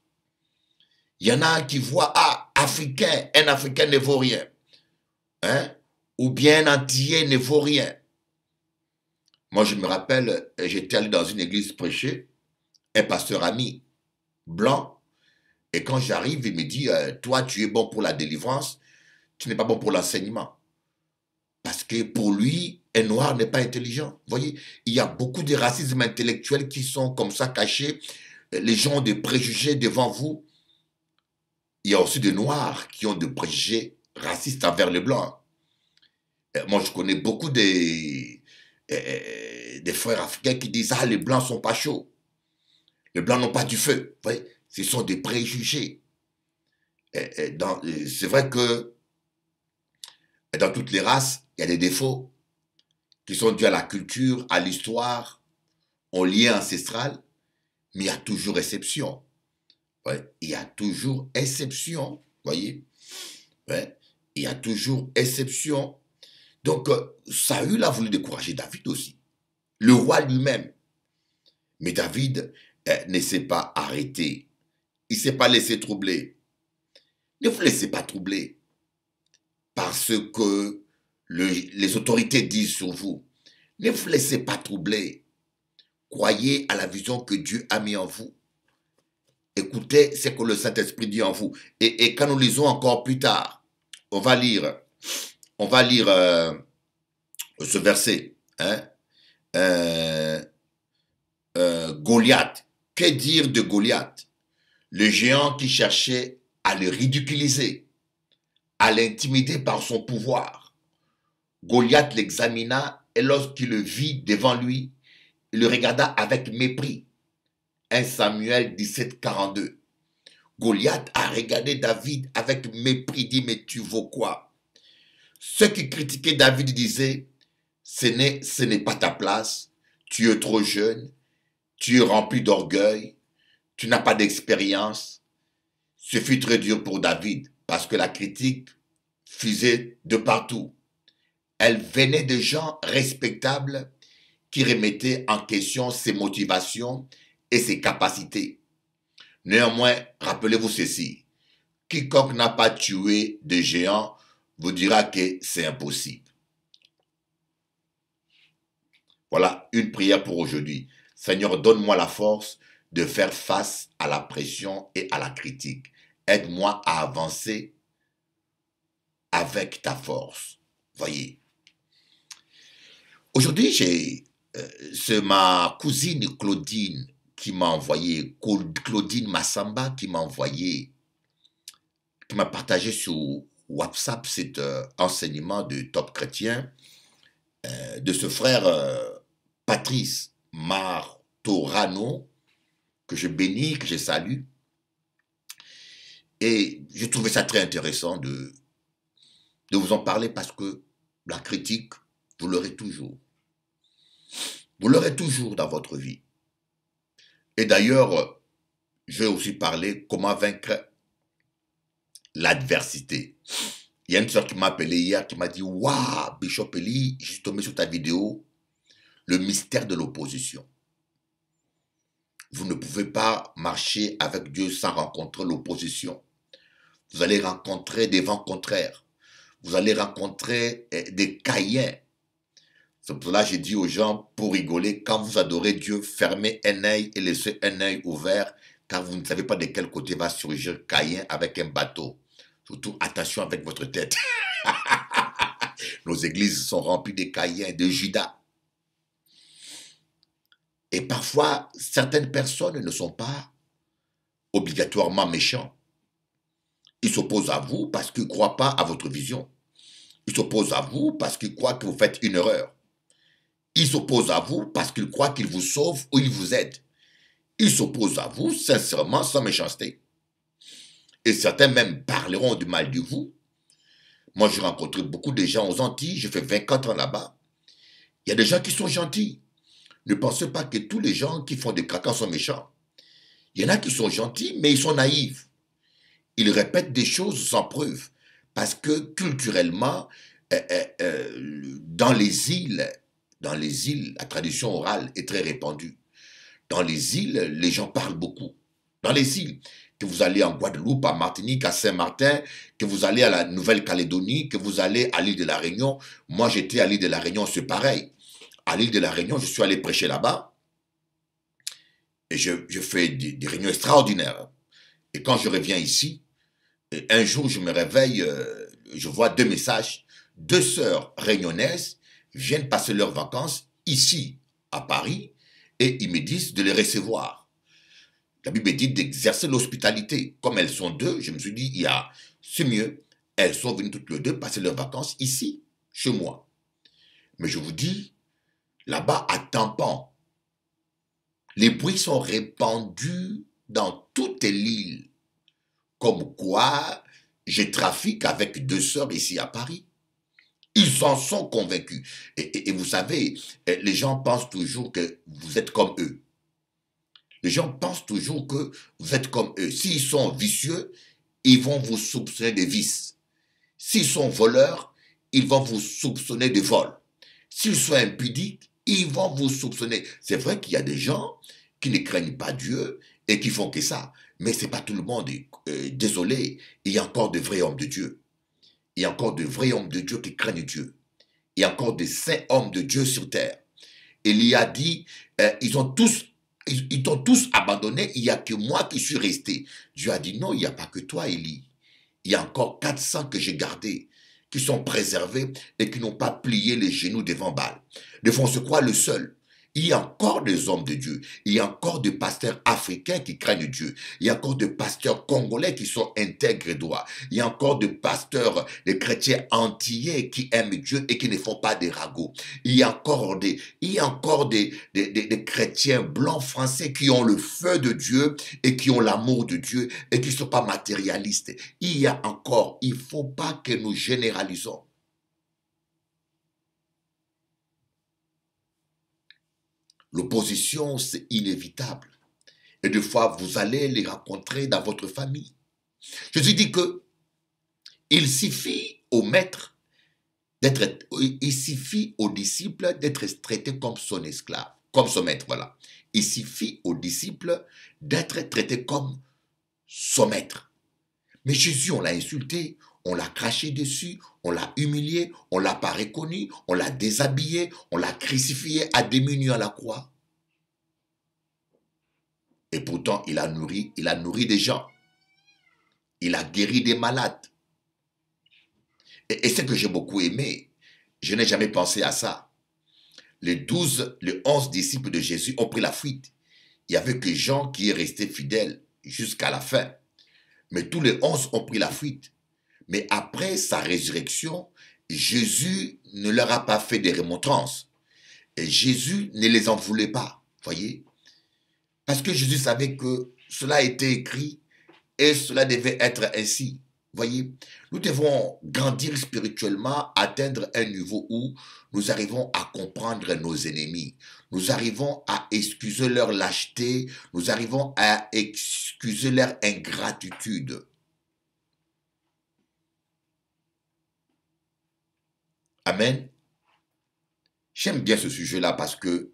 Il y en a qui voient, ah, africain, un Africain ne vaut rien. Hein? ou bien un antillais ne vaut rien. Moi, je me rappelle, j'étais allé dans une église prêcher, un pasteur ami, blanc, et quand j'arrive, il me dit, toi, tu es bon pour la délivrance, tu n'es pas bon pour l'enseignement. Parce que pour lui, un noir n'est pas intelligent. Vous voyez, il y a beaucoup de racisme intellectuel qui sont comme ça cachés. Les gens ont des préjugés devant vous. Il y a aussi des noirs qui ont des préjugés racistes envers les blancs. Moi, je connais beaucoup des frères africains qui disent « Ah, les blancs sont pas chauds. Les blancs n'ont pas du feu. » Vous voyez, ce sont des préjugés. C'est vrai que dans toutes les races, il y a des défauts qui sont dus à la culture, à l'histoire, au lien ancestral, mais il y a toujours exception. Ouais, il y a toujours exception, voyez. Ouais, il y a toujours exception. Donc, Saül a voulu décourager David aussi. Le roi lui-même. Mais David ne s'est pas arrêté. Il ne s'est pas laissé troubler. Ne vous laissez pas troubler parce que les autorités disent sur vous. Ne vous laissez pas troubler. Croyez à la vision que Dieu a mis en vous. Écoutez ce que le Saint-Esprit dit en vous. Et quand nous lisons encore plus tard, on va lire ce verset. Hein? Goliath. Que dire de Goliath? Le géant qui cherchait à le ridiculiser, à l'intimider par son pouvoir. Goliath l'examina et lorsqu'il le vit devant lui, il le regarda avec mépris. 1 Samuel 17, 42. Goliath a regardé David avec mépris, dit, mais tu vaux quoi? Ceux qui critiquaient David disaient, ce n'est pas ta place, tu es trop jeune, tu es rempli d'orgueil, tu n'as pas d'expérience. Ce fut très dur pour David parce que la critique fusait de partout. Elle venait de gens respectables qui remettaient en question ses motivations et ses capacités. Néanmoins, rappelez-vous ceci, quiconque n'a pas tué de géant vous dira que c'est impossible. Voilà une prière pour aujourd'hui. Seigneur, donne-moi la force de faire face à la pression et à la critique. Aide-moi à avancer avec ta force. Voyez. Aujourd'hui, c'est ma cousine Claudine qui m'a envoyé, Claudine Massamba qui m'a envoyé, qui m'a partagé sur WhatsApp cet enseignement de Top Chrétien de ce frère Patrice Martorano, que je bénis, que je salue. Et j'ai trouvé ça très intéressant de vous en parler parce que la critique, vous l'aurez toujours. Vous l'aurez toujours dans votre vie. Et d'ailleurs, je vais aussi parler comment vaincre l'adversité. Il y a une soeur qui m'a appelé hier, qui m'a dit « Waouh, Bishop Eli, je suis tombé sur ta vidéo, le mystère de l'opposition. Vous ne pouvez pas marcher avec Dieu sans rencontrer l'opposition. Vous allez rencontrer des vents contraires. Vous allez rencontrer des Caïens. C'est pour cela que j'ai dit aux gens, pour rigoler, quand vous adorez Dieu, fermez un œil et laissez un œil ouvert, car vous ne savez pas de quel côté va surgir Caïn avec un bateau. Surtout, attention avec votre tête. Nos églises sont remplies de Caïens, de Judas. Et parfois, certaines personnes ne sont pas obligatoirement méchants. Ils s'opposent à vous parce qu'ils ne croient pas à votre vision. Ils s'opposent à vous parce qu'ils croient que vous faites une erreur. Ils s'opposent à vous parce qu'ils croient qu'ils vous sauvent ou ils vous aident. Ils s'opposent à vous sincèrement, sans méchanceté. Et certains même parleront du mal de vous. Moi, j'ai rencontré beaucoup de gens aux Antilles, j'ai fait 24 ans là-bas. Il y a des gens qui sont gentils. Ne pensez pas que tous les gens qui font des craquants sont méchants. Il y en a qui sont gentils, mais ils sont naïfs. Ils répètent des choses sans preuve. Parce que culturellement, dans les îles, la tradition orale est très répandue. Dans les îles, les gens parlent beaucoup. dans les îles, que vous allez en Guadeloupe, à Martinique, à Saint-Martin, que vous allez à la Nouvelle-Calédonie, que vous allez à l'île de la Réunion. Moi, j'étais à l'île de la Réunion, c'est pareil. À l'île de la Réunion, je suis allé prêcher là-bas et je fais des réunions extraordinaires. Et quand je reviens ici, un jour, je me réveille, je vois 2 messages. 2 sœurs réunionnaises viennent passer leurs vacances ici, à Paris, et ils me disent de les recevoir. La Bible dit d'exercer l'hospitalité. Comme elles sont 2, je me suis dit, c'est mieux. Elles sont venues toutes les 2 passer leurs vacances ici, chez moi. Mais je vous dis, là-bas, à Tampan, les bruits sont répandus dans toute l'île. Comme quoi, je trafique avec 2 sœurs ici à Paris. Ils en sont convaincus. Et vous savez, les gens pensent toujours que vous êtes comme eux. Les gens pensent toujours que vous êtes comme eux. S'ils sont vicieux, ils vont vous soupçonner de vices. S'ils sont voleurs, ils vont vous soupçonner de vol. S'ils sont impudiques, ils vont vous soupçonner. C'est vrai qu'il y a des gens qui ne craignent pas Dieu et qui font que ça. Mais ce n'est pas tout le monde. Désolé, il y a encore de vrais hommes de Dieu. Il y a encore de vrais hommes de Dieu qui craignent Dieu. Il y a encore de saints hommes de Dieu sur terre. Élie a dit, ils t'ont tous abandonné, il n'y a que moi qui suis resté. Dieu a dit, non, il n'y a pas que toi, Élie. Il y a encore 400 que j'ai gardés, qui sont préservés et qui n'ont pas plié les genoux devant Baal. Ne font se croire le seul. Il y a encore des hommes de Dieu. Il y a encore des pasteurs africains qui craignent Dieu. Il y a encore des pasteurs congolais qui sont intègres et droits. Il y a encore des pasteurs, des chrétiens antillais qui aiment Dieu et qui ne font pas des ragots. Il y a encore des chrétiens blancs français qui ont le feu de Dieu et qui ont l'amour de Dieu et qui ne sont pas matérialistes. Il y a encore, il ne faut pas que nous généralisons. L'opposition, c'est inévitable. Et des fois, vous allez les rencontrer dans votre famille. Jésus dit que il suffit au maître il suffit au disciple d'être traité comme son esclave, comme son maître, voilà. Il suffit au disciple d'être traité comme son maître. Mais Jésus, on l'a insulté, on l'a craché dessus, on l'a humilié, on ne l'a pas reconnu, on l'a déshabillé, on l'a crucifié à demi-nu à la croix. Et pourtant, il a nourri des gens. Il a guéri des malades. Et ce que j'ai beaucoup aimé, je n'ai jamais pensé à ça. Les 11 disciples de Jésus ont pris la fuite. Il n'y avait que Jean qui est resté fidèle jusqu'à la fin. Mais tous les 11 ont pris la fuite. Mais après sa résurrection, Jésus ne leur a pas fait des remontrances. Et Jésus ne les en voulait pas, voyez. Parce que Jésus savait que cela était écrit et cela devait être ainsi. Voyez, nous devons grandir spirituellement, atteindre un niveau où nous arrivons à comprendre nos ennemis. Nous arrivons à excuser leur lâcheté, nous arrivons à excuser leur ingratitude. Amen. J'aime bien ce sujet-là parce que,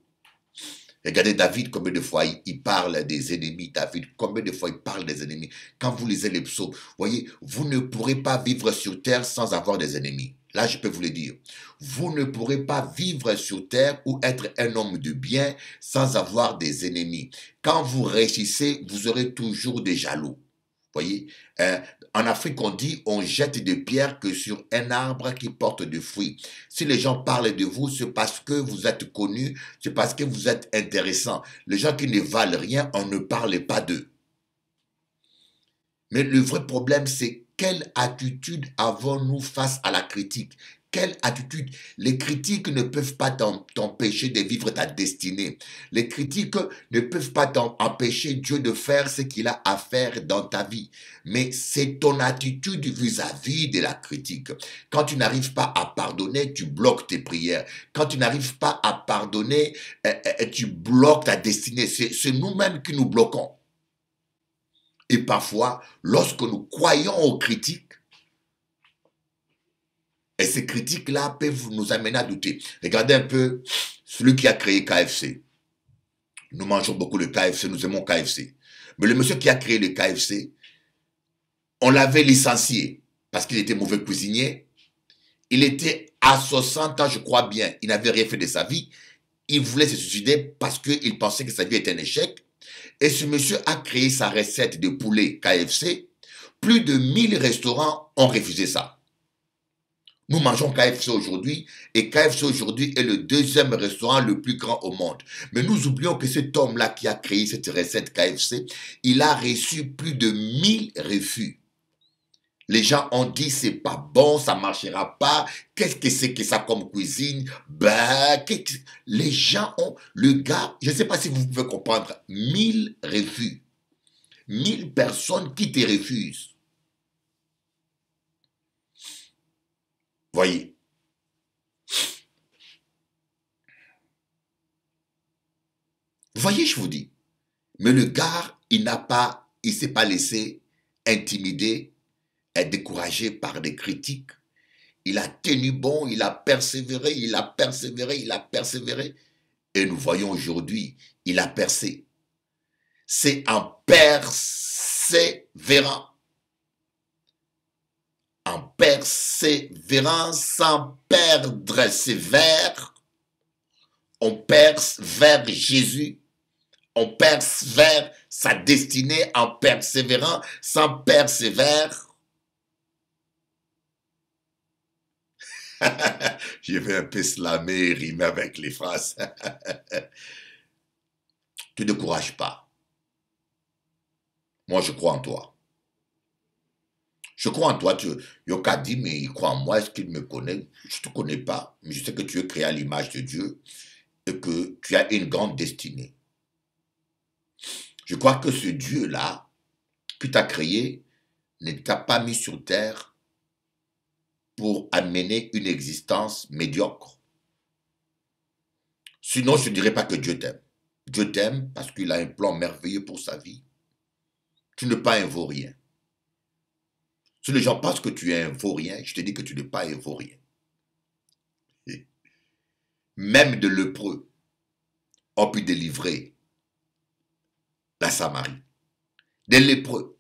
regardez David, combien de fois il parle des ennemis. David, combien de fois il parle des ennemis. Quand vous lisez les psaumes, voyez, vous ne pourrez pas vivre sur terre sans avoir des ennemis. Là, je peux vous le dire. Vous ne pourrez pas vivre sur terre ou être un homme de bien sans avoir des ennemis. Quand vous réussissez, vous aurez toujours des jaloux. Voyez, en Afrique, on dit, on jette des pierres que sur un arbre qui porte des fruits. Si les gens parlent de vous, c'est parce que vous êtes connu, c'est parce que vous êtes intéressant. Les gens qui ne valent rien, on ne parle pas d'eux. Mais le vrai problème, c'est quelle attitude avons-nous face à la critique? Quelle attitude? Les critiques ne peuvent pas t'empêcher de vivre ta destinée. Les critiques ne peuvent pas empêcher Dieu de faire ce qu'il a à faire dans ta vie. Mais c'est ton attitude vis-à-vis de la critique. Quand tu n'arrives pas à pardonner, tu bloques tes prières. Quand tu n'arrives pas à pardonner, tu bloques ta destinée. C'est nous-mêmes qui nous bloquons. Et parfois, lorsque nous croyons aux critiques, et ces critiques-là peuvent nous amener à douter. Regardez un peu celui qui a créé KFC. Nous mangeons beaucoup le KFC, nous aimons KFC. Mais le monsieur qui a créé le KFC, on l'avait licencié parce qu'il était mauvais cuisinier. Il était à 60 ans, je crois bien. Il n'avait rien fait de sa vie. Il voulait se suicider parce qu'il pensait que sa vie était un échec. Et ce monsieur a créé sa recette de poulet KFC. Plus de 1000 restaurants ont refusé ça. Nous mangeons KFC aujourd'hui et KFC aujourd'hui est le deuxième restaurant le plus grand au monde. Mais nous oublions que cet homme-là qui a créé cette recette KFC, il a reçu plus de 1000 refus. Les gens ont dit c'est pas bon, ça marchera pas. Qu'est-ce que c'est que ça comme cuisine? Ben, les gens ont, le gars, je ne sais pas si vous pouvez comprendre, 1000 refus. 1000 personnes qui te refusent. Voyez. Voyez, je vous dis. Mais le gars, il s'est pas laissé intimider et découragé par des critiques. Il a tenu bon, il a persévéré, il a persévéré, il a persévéré. Et nous voyons aujourd'hui, il a percé. C'est en persévérant. En persévérant sans perdre ses vers, on perce vers Jésus, on perce vers sa destinée en persévérant sans persévère. Je vais un peu slammer et rimer avec les phrases. Tu ne te décourages pas. Moi, je crois en toi. Je crois en toi. Yoka dit, mais il croit en moi. Est-ce qu'il me connaît? Je ne te connais pas. Mais je sais que tu es créé à l'image de Dieu et que tu as une grande destinée. Je crois que ce Dieu-là, qui t'a créé, ne t'a pas mis sur terre pour amener une existence médiocre. Sinon, je ne dirais pas que Dieu t'aime. Dieu t'aime parce qu'il a un plan merveilleux pour sa vie. Tu n'es pas un vaurien. Si les gens pensent que tu es un vaurien, je te dis que tu n'es pas un vaurien. Même de lépreux ont pu délivrer la Samarie. Des lépreux.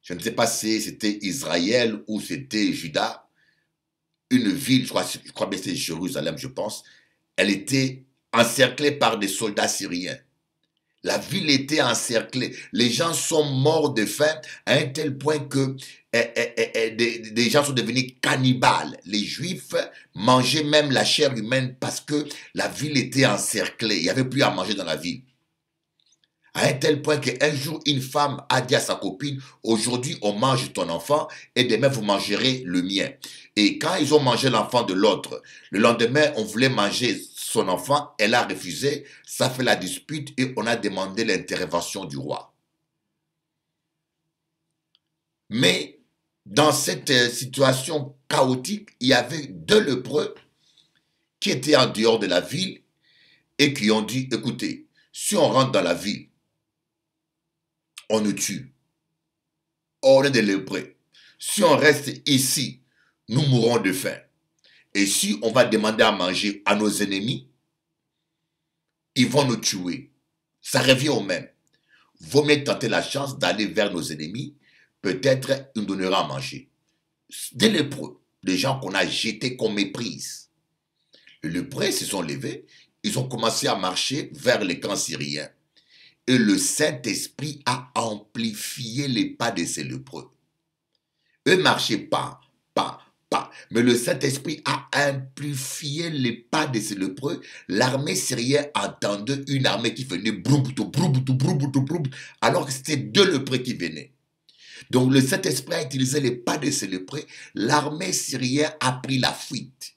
Je ne sais pas si c'était Israël ou c'était Juda. Une ville, je crois bien que c'est Jérusalem, je pense. Elle était encerclée par des soldats syriens. La ville était encerclée. Les gens sont morts de faim à un tel point que des gens sont devenus cannibales. Les Juifs mangeaient même la chair humaine parce que la ville était encerclée. Il n'y avait plus à manger dans la ville. À un tel point qu'un jour, une femme a dit à sa copine, aujourd'hui, on mange ton enfant et demain, vous mangerez le mien. Et quand ils ont mangé l'enfant de l'autre, le lendemain, on voulait manger son enfant, elle a refusé, ça fait la dispute et on a demandé l'intervention du roi. Mais dans cette situation chaotique, il y avait 2 lépreux qui étaient en dehors de la ville et qui ont dit, écoutez, si on rentre dans la ville, on nous tue. On est des lépreux. Si on reste ici, nous mourrons de faim. Et si on va demander à manger à nos ennemis, ils vont nous tuer. Ça revient au même. Vaut mieux tenter la chance d'aller vers nos ennemis. Peut-être ils nous donneront à manger. Des lépreux, des gens qu'on a jetés, qu'on méprise. Les lépreux se sont levés. Ils ont commencé à marcher vers les camps syriens. Et le Saint-Esprit a amplifié les pas de ces lépreux. Eux marchaient pas. Mais le Saint-Esprit a amplifié les pas de ces lépreux. L'armée syrienne entendait une armée qui venait alors que c'était 2 lépreux qui venaient. Donc le Saint-Esprit a utilisé les pas de ces lépreux. L'armée syrienne a pris la fuite.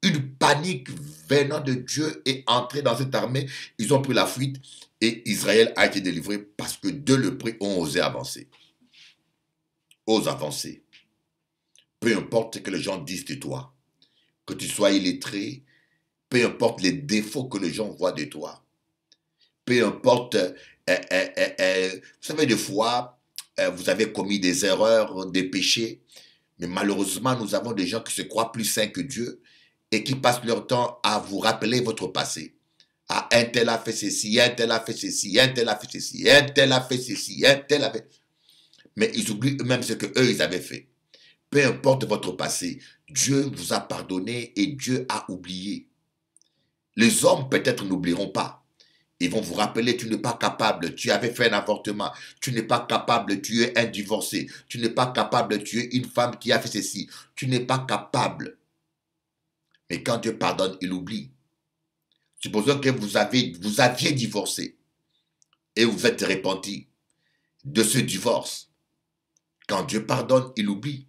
Une panique venant de Dieu est entrée dans cette armée. Ils ont pris la fuite et Israël a été délivré parce que 2 lépreux ont osé avancer. Ose avancer. Peu importe ce que les gens disent de toi, que tu sois illettré, peu importe les défauts que les gens voient de toi, peu importe, vous savez, des fois, vous avez commis des erreurs, des péchés, mais malheureusement, nous avons des gens qui se croient plus saints que Dieu et qui passent leur temps à vous rappeler votre passé, Ah, un tel a fait ceci, un tel a fait ceci, un tel a fait ceci, un tel a fait ceci, un tel a fait... Mais ils oublient eux-mêmes ce qu'eux, ils avaient fait. Peu importe votre passé, Dieu vous a pardonné et Dieu a oublié. Les hommes peut-être n'oublieront pas. Ils vont vous rappeler, tu n'es pas capable, tu avais fait un avortement, tu n'es pas capable, tu es un divorcé, tu n'es pas capable, tu es une femme qui a fait ceci, tu n'es pas capable. Mais quand Dieu pardonne, il oublie. Supposons que vous aviez divorcé et vous êtes repenti de ce divorce. Quand Dieu pardonne, il oublie.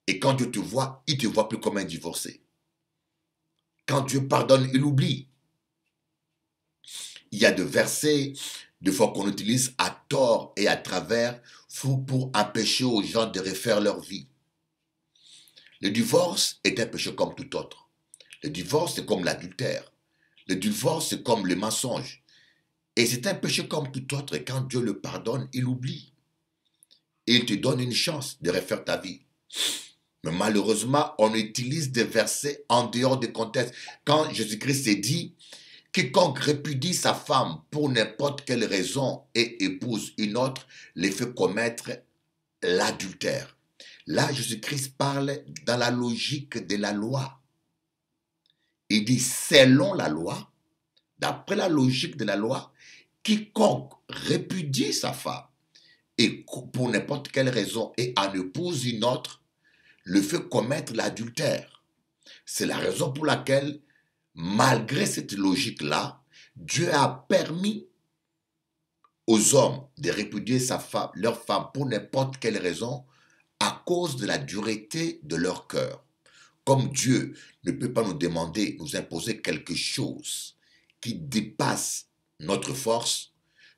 Et quand Dieu te voit, il ne te voit plus comme un divorcé. Quand Dieu pardonne, il oublie. Il y a des versets, des fois qu'on utilise à tort et à travers pour empêcher aux gens de refaire leur vie. Le divorce est un péché comme tout autre. Le divorce, c'est comme l'adultère. Le divorce, c'est comme le mensonge. Et c'est un péché comme tout autre. Et quand Dieu le pardonne, il oublie. Et il te donne une chance de refaire ta vie. Mais malheureusement, on utilise des versets en dehors du contexte. Quand Jésus-Christ s'est dit, quiconque répudie sa femme pour n'importe quelle raison et épouse une autre, les fait commettre l'adultère. Là, Jésus-Christ parle dans la logique de la loi. Il dit, selon la loi, d'après la logique de la loi, quiconque répudie sa femme et pour n'importe quelle raison et en épouse une autre, le fait commettre l'adultère. C'est la raison pour laquelle, malgré cette logique-là, Dieu a permis aux hommes de répudier leur femme pour n'importe quelle raison à cause de la dureté de leur cœur. Comme Dieu ne peut pas nous demander, nous imposer quelque chose qui dépasse notre force,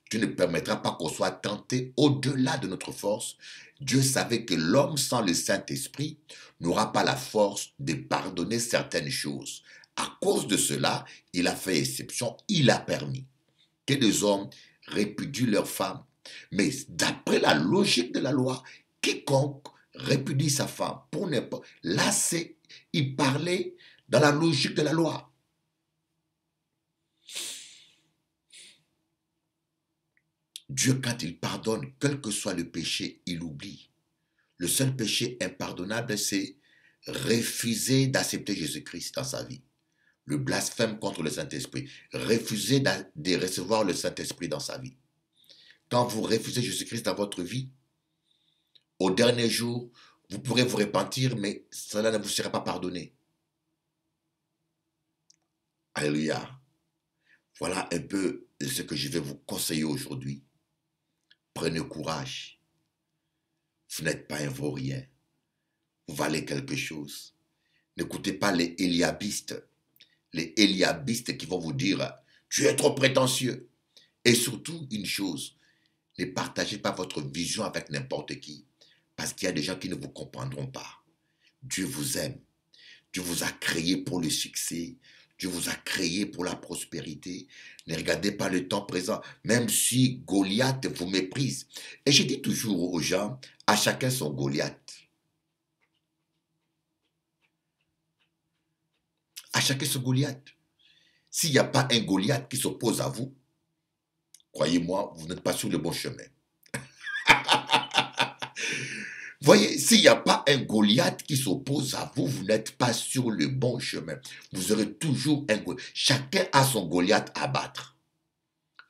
Dieu ne permettra pas qu'on soit tenté au-delà de notre force. Dieu savait que l'homme sans le Saint-Esprit n'aura pas la force de pardonner certaines choses. À cause de cela, il a fait exception, il a permis que des hommes répudient leurs femmes. Mais d'après la logique de la loi, quiconque répudie sa femme pour n'importe... Là, il parlait dans la logique de la loi. Dieu, quand il pardonne, quel que soit le péché, il oublie. Le seul péché impardonnable, c'est refuser d'accepter Jésus-Christ dans sa vie. Le blasphème contre le Saint-Esprit. Refuser de recevoir le Saint-Esprit dans sa vie. Quand vous refusez Jésus-Christ dans votre vie, au dernier jour, vous pourrez vous repentir, mais cela ne vous sera pas pardonné. Alléluia. Voilà un peu ce que je vais vous conseiller aujourd'hui. Prenez courage. Vous n'êtes pas un vaurien. Vous valez quelque chose. N'écoutez pas les éliabistes. Les éliabistes qui vont vous dire « Tu es trop prétentieux ». Et surtout, une chose, ne partagez pas votre vision avec n'importe qui. Parce qu'il y a des gens qui ne vous comprendront pas. Dieu vous aime. Dieu vous a créé pour le succès. Dieu vous a créé pour la prospérité. Ne regardez pas le temps présent, même si Goliath vous méprise. Et je dis toujours aux gens, à chacun son Goliath. À chacun son Goliath. S'il n'y a pas un Goliath qui s'oppose à vous, croyez-moi, vous n'êtes pas sur le bon chemin. Voyez, s'il n'y a pas un Goliath qui s'oppose à vous, vous n'êtes pas sur le bon chemin. Vous aurez toujours un Goliath. Chacun a son Goliath à battre.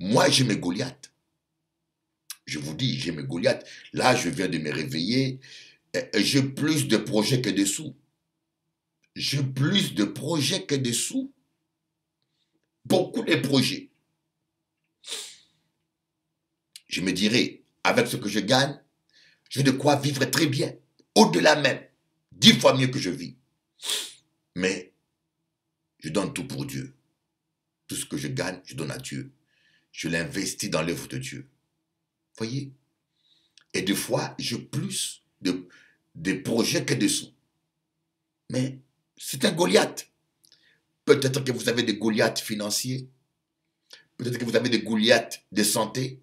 Moi, j'ai mes Goliaths. Je vous dis, j'ai mes Goliaths. Là, je viens de me réveiller. J'ai plus de projets que de sous. J'ai plus de projets que de sous. Beaucoup de projets. Je me dirais, avec ce que je gagne, j'ai de quoi vivre très bien, au-delà même, 10 fois mieux que je vis. Mais je donne tout pour Dieu. Tout ce que je gagne, je donne à Dieu. Je l'investis dans l'œuvre de Dieu. Voyez? Et des fois, j'ai plus de projets que de sous. Mais c'est un Goliath. Peut-être que vous avez des Goliaths financiers. Peut-être que vous avez des Goliaths de santé.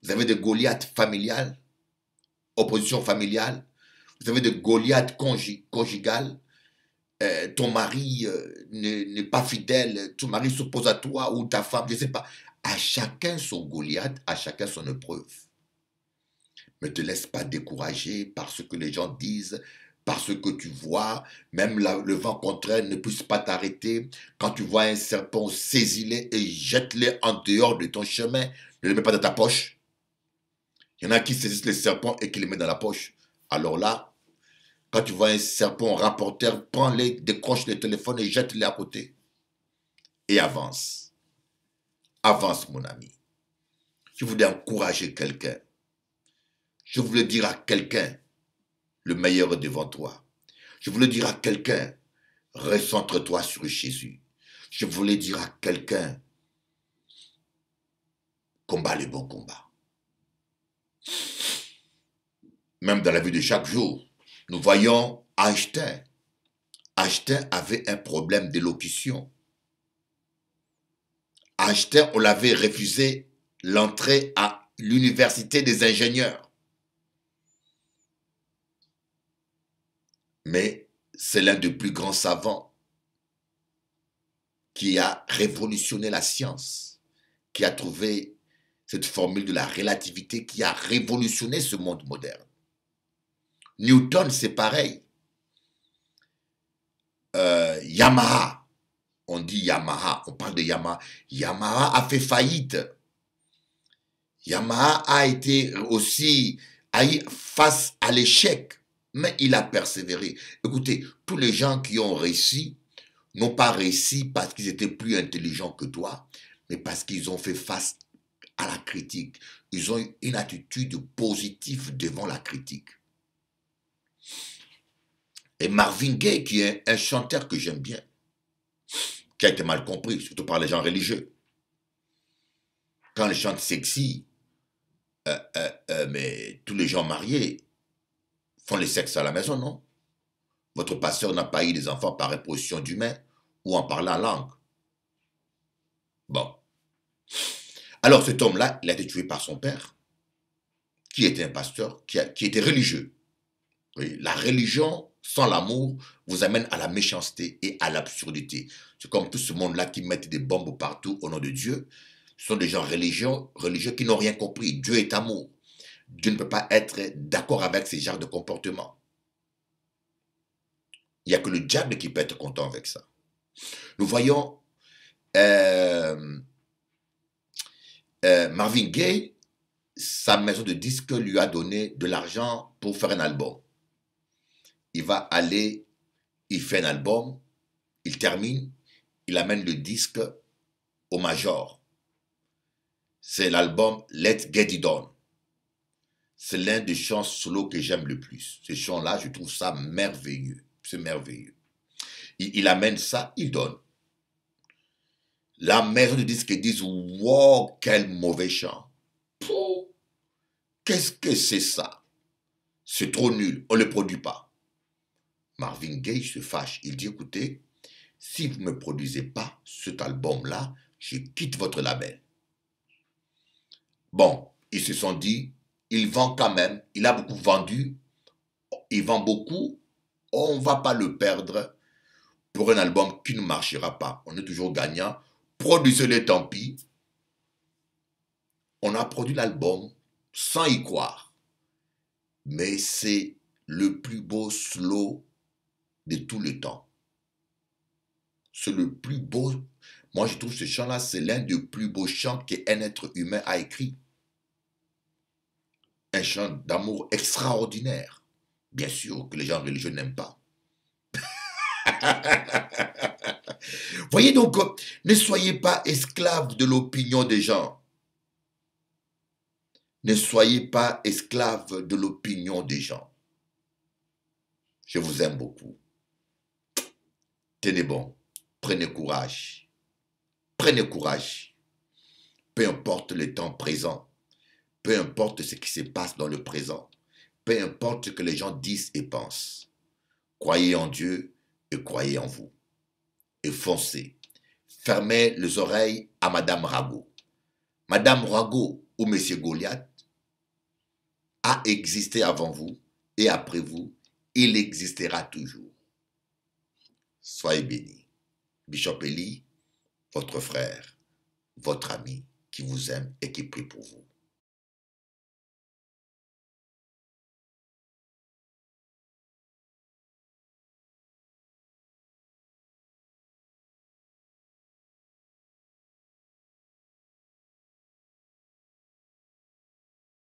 Vous avez des Goliaths familiales. Opposition familiale, vous avez des Goliaths conjugales, ton mari n'est pas fidèle, ton mari s'oppose à toi ou ta femme, je ne sais pas. À chacun son Goliath, à chacun son épreuve. Ne te laisse pas décourager par ce que les gens disent, par ce que tu vois. Même le vent contraire ne puisse pas t'arrêter. Quand tu vois un serpent, saisis-le et jette-le en dehors de ton chemin. Ne le mets pas dans ta poche. Il y en a qui saisissent les serpents et qui les mettent dans la poche. Alors là, quand tu vois un serpent rapporteur, prends-les, décroche le téléphone et jette-les à côté. Et avance. Avance, mon ami. Je voulais encourager quelqu'un. Je voulais dire à quelqu'un, le meilleur est devant toi. Je voulais dire à quelqu'un, recentre-toi sur Jésus. Je voulais dire à quelqu'un, combat le bon combat. Même dans la vie de chaque jour, nous voyons Einstein. Einstein avait un problème d'élocution. Einstein, on l'avait refusé l'entrée à l'université des ingénieurs. Mais c'est l'un des plus grands savants qui a révolutionné la science, qui a trouvé cette formule de la relativité qui a révolutionné ce monde moderne. Newton, c'est pareil. Yamaha, on dit Yamaha, on parle de Yamaha. Yamaha a fait faillite. Yamaha a été aussi face à l'échec, mais il a persévéré. Écoutez, tous les gens qui ont réussi n'ont pas réussi parce qu'ils étaient plus intelligents que toi, mais parce qu'ils ont fait face à la critique. Ils ont eu une attitude positive devant la critique. Et Marvin Gaye, qui est un chanteur que j'aime bien, qui a été mal compris, surtout par les gens religieux. Quand ils chantent sexy, mais tous les gens mariés font le sexe à la maison, non? Votre pasteur n'a pas eu des enfants par imposition d'humain ou en parlant langue. Bon. Alors cet homme-là, il a été tué par son père, qui était un pasteur, qui était religieux. Oui, la religion sans l'amour vous amène à la méchanceté et à l'absurdité. C'est comme tout ce monde-là qui met des bombes partout au nom de Dieu. Ce sont des gens religieux qui n'ont rien compris. Dieu est amour. Dieu ne peut pas être d'accord avec ces genres de comportements. Il n'y a que le diable qui peut être content avec ça. Nous voyons Marvin Gaye, sa maison de disques lui a donné de l'argent pour faire un album. Il va aller, il fait un album, il termine, il amène le disque au major. C'est l'album Let's Get It On. C'est l'un des chants solo que j'aime le plus. Ces chants-là, je trouve ça merveilleux. C'est merveilleux. Il amène ça, il donne. La maison de disques dit, wow, quel mauvais chant. Qu'est-ce que c'est ça? C'est trop nul, on ne le produit pas. Marvin Gaye se fâche. Il dit, écoutez, si vous ne me produisez pas cet album-là, je quitte votre label. Bon, ils se sont dit, il vend quand même, il a beaucoup vendu, il vend beaucoup, on ne va pas le perdre pour un album qui ne marchera pas. On est toujours gagnant. Produisez-le, tant pis. On a produit l'album sans y croire. Mais c'est le plus beau slow de tous les temps. C'est le plus beau. Moi, je trouve ce chant-là, c'est l'un des plus beaux chants qu'un être humain a écrit. Un chant d'amour extraordinaire. Bien sûr que les gens religieux n'aiment pas. Voyez donc, ne soyez pas esclaves de l'opinion des gens. Ne soyez pas esclaves de l'opinion des gens. Je vous aime beaucoup. Tenez bon. Prenez courage. Prenez courage. Peu importe le temps présent. Peu importe ce qui se passe dans le présent. Peu importe ce que les gens disent et pensent. Croyez en Dieu et croyez en vous. Et foncez. Fermez les oreilles à Madame Rago. Madame Rago ou Monsieur Goliath a existé avant vous et après vous. Il existera toujours. Soyez bénis. Bishop Eli, votre frère, votre ami qui vous aime et qui prie pour vous.